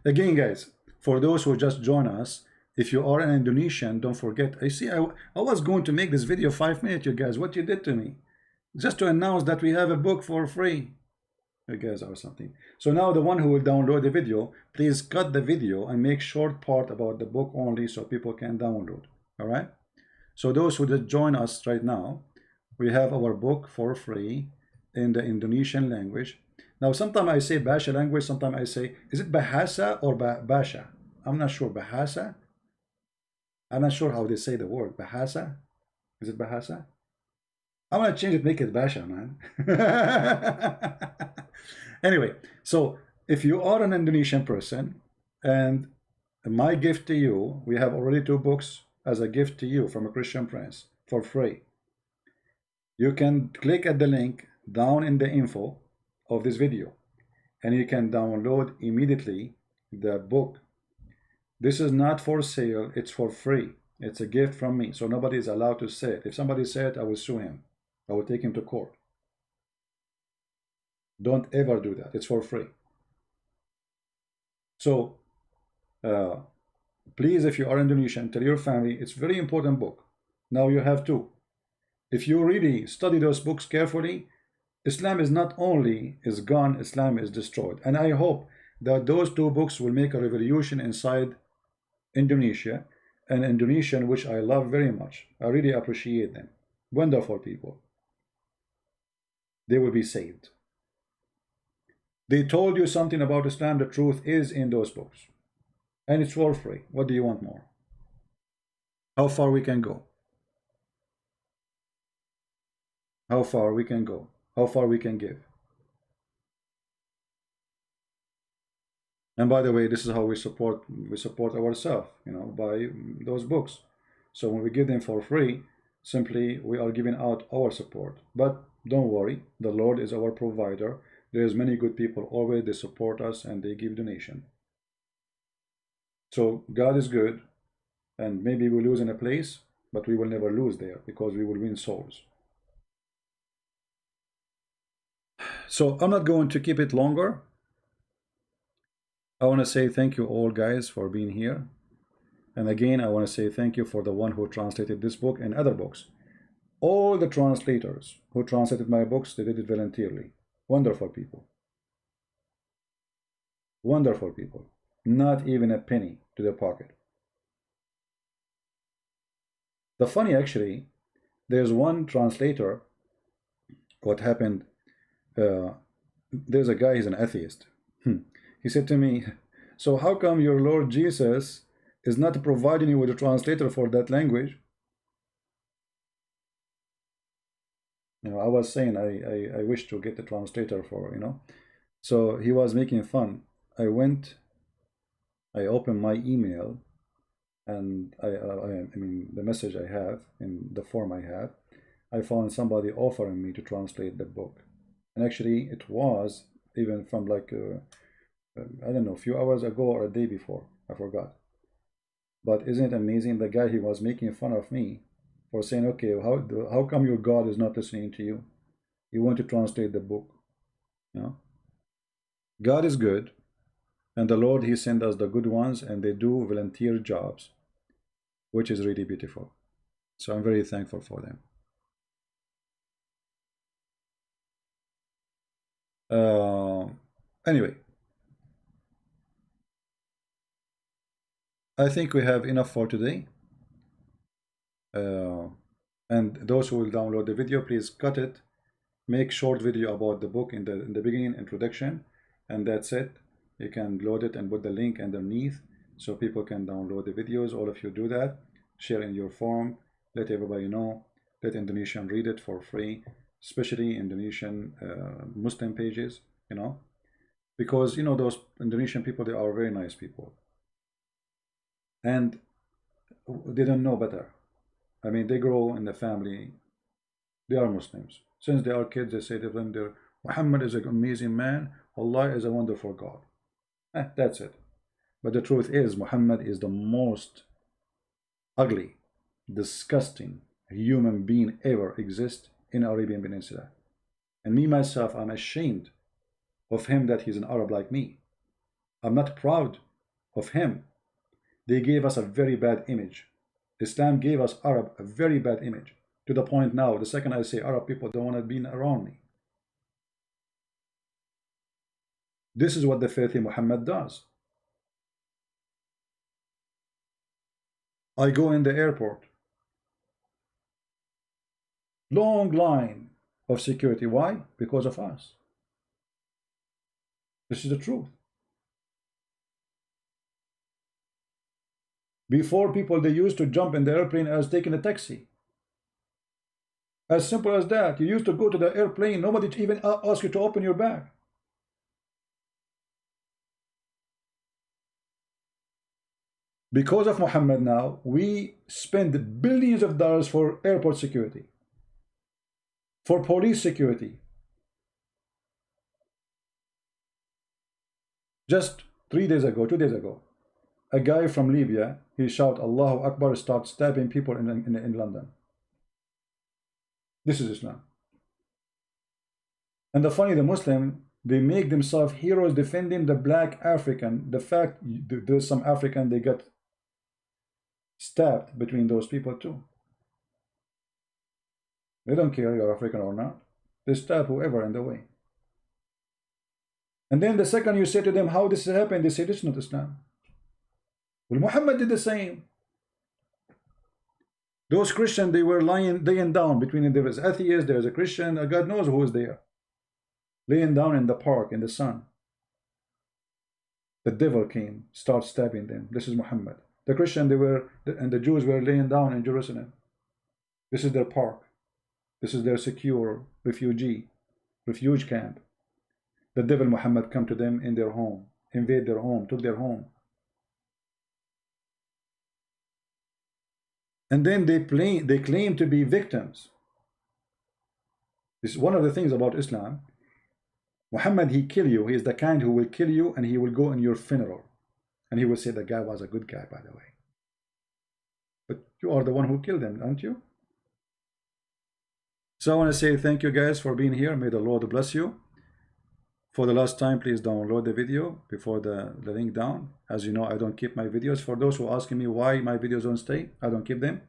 Again, guys, for those who just join us, if you are an Indonesian, don't forget. I was going to make this video 5 minutes, you guys. What you did to me? Just to announce that we have a book for free. You guys are something. So now the one who will download the video, please cut the video and make short part about the book only so people can download. All right? So those who just join us right now, we have our book for free in the Indonesian language. Now, sometimes I say Basha language, sometimes I say, is it Bahasa or Basha? I'm not sure. Bahasa? I'm not sure how they say the word. Bahasa? Is it Bahasa? I want to change it, make it Basha, man. Anyway, so if you are an Indonesian person, and my gift to you, we have already 2 books as a gift to you from a Christian Prince for free. You can click at the link down in the info of this video, and you can download immediately the book. This is not for sale, it's for free. It's a gift from me, so nobody is allowed to say it. If somebody said it, I will sue him. I will take him to court. Don't ever do that. It's for free. So please, if you are Indonesian, tell your family. It's a very important book. Now you have 2. If you really study those books carefully, Islam is not only is gone, Islam is destroyed. And I hope that those 2 books will make a revolution inside Indonesia, and Indonesian, which I love very much. I really appreciate them. Wonderful people. They will be saved. They told you something about Islam. The truth is in those books. And it's for free. What do you want more? How far we can go? How far we can go? How far we can give? And by the way, this is how we support ourselves, by those books. So when we give them for free, simply we are giving out our support. But don't worry, the Lord is our provider. There's many good people always, they support us and they give donation. So God is good, and maybe we lose in a place, but we will never lose there because we will win souls. So I'm not going to keep it longer. I want to say thank you all, guys, for being here. And again, I want to say thank you for the one who translated this book and other books. All the translators who translated my books, they did it voluntarily. Wonderful people. Wonderful people. Not even a penny to their pocket. The funny, actually, there's one translator. What happened, there's a guy, he's an atheist. He said to me, so how come your Lord Jesus is not providing you with a translator for that language? I was saying I wish to get a translator for, So he was making fun. I opened my email, and I mean the message I have in the form I have. I found somebody offering me to translate the book, and actually it was even from like I don't know, a few hours ago or a day before. I forgot. But isn't it amazing? The guy, he was making fun of me for saying, okay, how come your God is not listening to you? You want to translate the book. God is good, and the Lord, he sent us the good ones, and they do volunteer jobs, which is really beautiful. So I'm very thankful for them. Anyway, I think we have enough for today. And those who will download the video, please cut it. Make short video about the book in the beginning, introduction, and that's it. You can load it and put the link underneath so people can download the videos. All of you do that. Share in your forum. Let everybody know. Let Indonesian read it for free, especially Indonesian Muslim pages, because those Indonesian people, they are very nice people, and they don't know better. I mean, they grow in the family, they are Muslims. Since they are kids, they say to them, Muhammad is an amazing man, Allah is a wonderful God. That's it. But the truth is, Muhammad is the most ugly, disgusting human being ever exist in Arabian Peninsula. And me, myself, I'm ashamed of him that he's an Arab like me. I'm not proud of him. They gave us a very bad image. Islam gave us Arab a very bad image, to the point now, the second I say Arab, people don't want to be around me. This is what the filthy Muhammad does. I go in the airport, long line of security. Why? Because of us. This is the truth. Before, people, they used to jump in the airplane as taking a taxi. As simple as that. You used to go to the airplane, nobody even ask you to open your bag. Because of Muhammad now, we spend billions of dollars for airport security, for police security. Just 3 days ago, 2 days ago, a guy from Libya, he shouted Allahu Akbar, start stabbing people in London. This is Islam. And the funny, the Muslim, they make themselves heroes defending the black African. The fact there's some African, they got stabbed between those people too. They don't care you're African or not. They stab whoever in the way. And then the second you say to them how this has happened, they say this is not Islam. Well, Muhammad did the same. Those Christians, they were laying down between them. There was atheists, there was a Christian, God knows who is there, laying down in the park in the sun. The devil came, start stabbing them. This is Muhammad. The Christian, and the Jews were laying down in Jerusalem. This is their park. This is their secure refuge camp. The devil Muhammad come to them in their home, invade their home, took their home. And then they claim to be victims. This is one of the things about Islam. Muhammad, he kill you. He is the kind who will kill you, and he will go in your funeral. And he will say the guy was a good guy, by the way. But you are the one who killed him, aren't you? So I want to say thank you guys for being here. May the Lord bless you. For the last time, please download the video before the link down. As you know, I don't keep my videos. For those who are asking me why my videos don't stay, I don't keep them.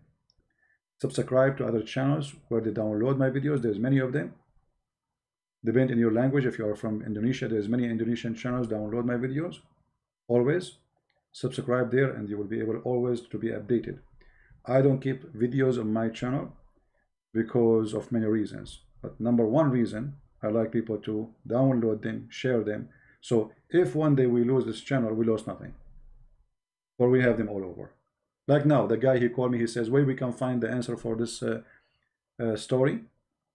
Subscribe to other channels where they download my videos. There's many of them. Depend on your language. If you are from Indonesia, there's many Indonesian channels. Download my videos. Always subscribe there, and you will be able always to be updated. I don't keep videos on my channel because of many reasons. But number one reason, I like people to download them, share them. So if one day we lose this channel, we lost nothing. Or we have them all over. Like now, the guy, he called me, he says, where we can find the answer for this story?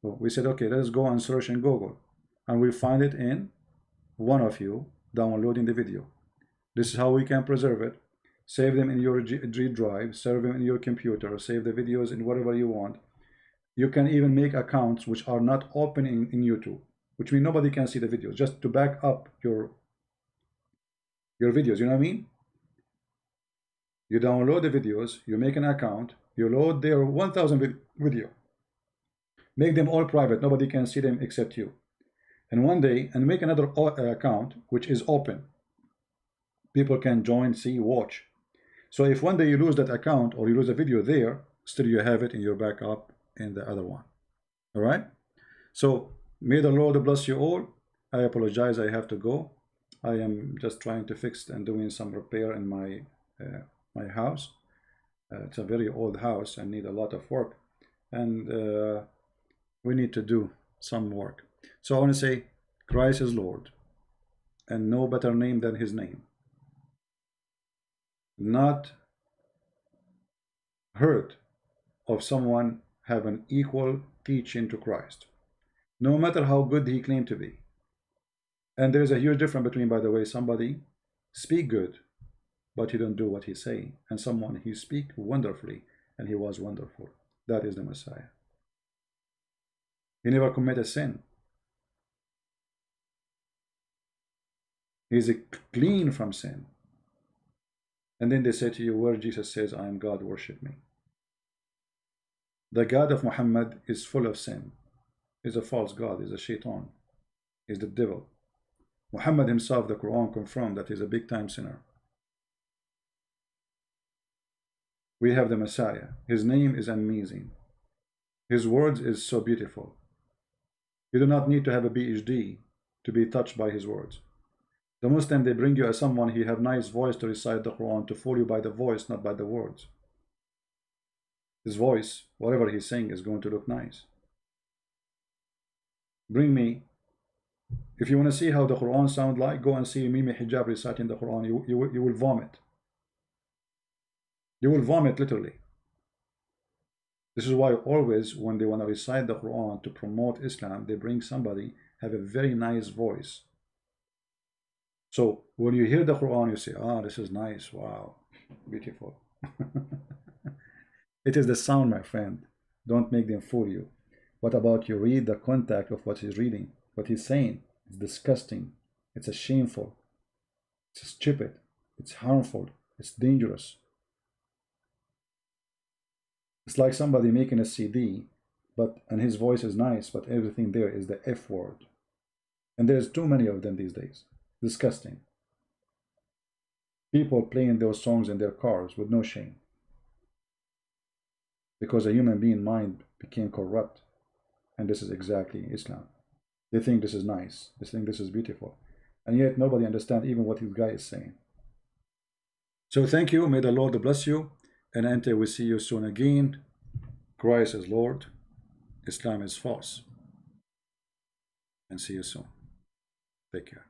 So we said, okay, let's go and search in Google. And we find it in one of you downloading the video. This is how we can preserve it. Save them in your G drive, save them in your computer, save the videos in whatever you want. You can even make accounts which are not open in YouTube, which means nobody can see the videos, just to back up your videos, you know what I mean? You download the videos, you make an account, you load their 1,000 video, make them all private, nobody can see them except you. And one day, and make another account which is open. People can join, see, watch. So if one day you lose that account or you lose a video there, still you have it in your backup in the other one. All right? So may the Lord bless you all. I apologize, I have to go. I am just trying to fix and doing some repair in my my house. It's a very old house and need a lot of work, and we need to do some work. So I want to say Christ is Lord, and no better name than his name. Not heard of someone have an equal teaching to Christ, no matter how good he claimed to be. And there is a huge difference between, by the way, somebody speak good but he don't do what he say, and someone he speak wonderfully and he was wonderful. That is the Messiah. He never committed sin. He is clean from sin. And then they say to you, where Jesus says, I am God, worship me. The God of Muhammad is full of sin. is a false god, is a shaitan, is the devil. Muhammad himself, the Quran confirmed that he's a big time sinner. We have the Messiah. His name is amazing. His words is so beautiful. You do not need to have a PhD to be touched by his words. The Muslim, they bring you as someone, he have nice voice to recite the Quran, to fool you by the voice, not by the words. His voice, whatever he's saying, is going to look nice. Bring me, if you want to see how the Quran sound like, go and see Mimi Hijab reciting the Quran. You will vomit. You will vomit literally. This is why always when they want to recite the Quran to promote Islam, they bring somebody have a very nice voice. So when you hear the Quran, you say, ah, this is nice, wow, beautiful. It is the sound, my friend. Don't make them fool you. What about you read the context of what he's reading, what he's saying? It's disgusting, it's shameful, it's stupid, it's harmful, it's dangerous. It's like somebody making a CD, and his voice is nice, but everything there is the F word. And there's too many of them these days. Disgusting. People playing those songs in their cars with no shame. Because a human being mind became corrupt. And this is exactly Islam. They think this is nice. They think this is beautiful. And yet nobody understands even what this guy is saying. So thank you. May the Lord bless you. And until we see you soon again, Christ is Lord, Islam is false. And see you soon. Take care.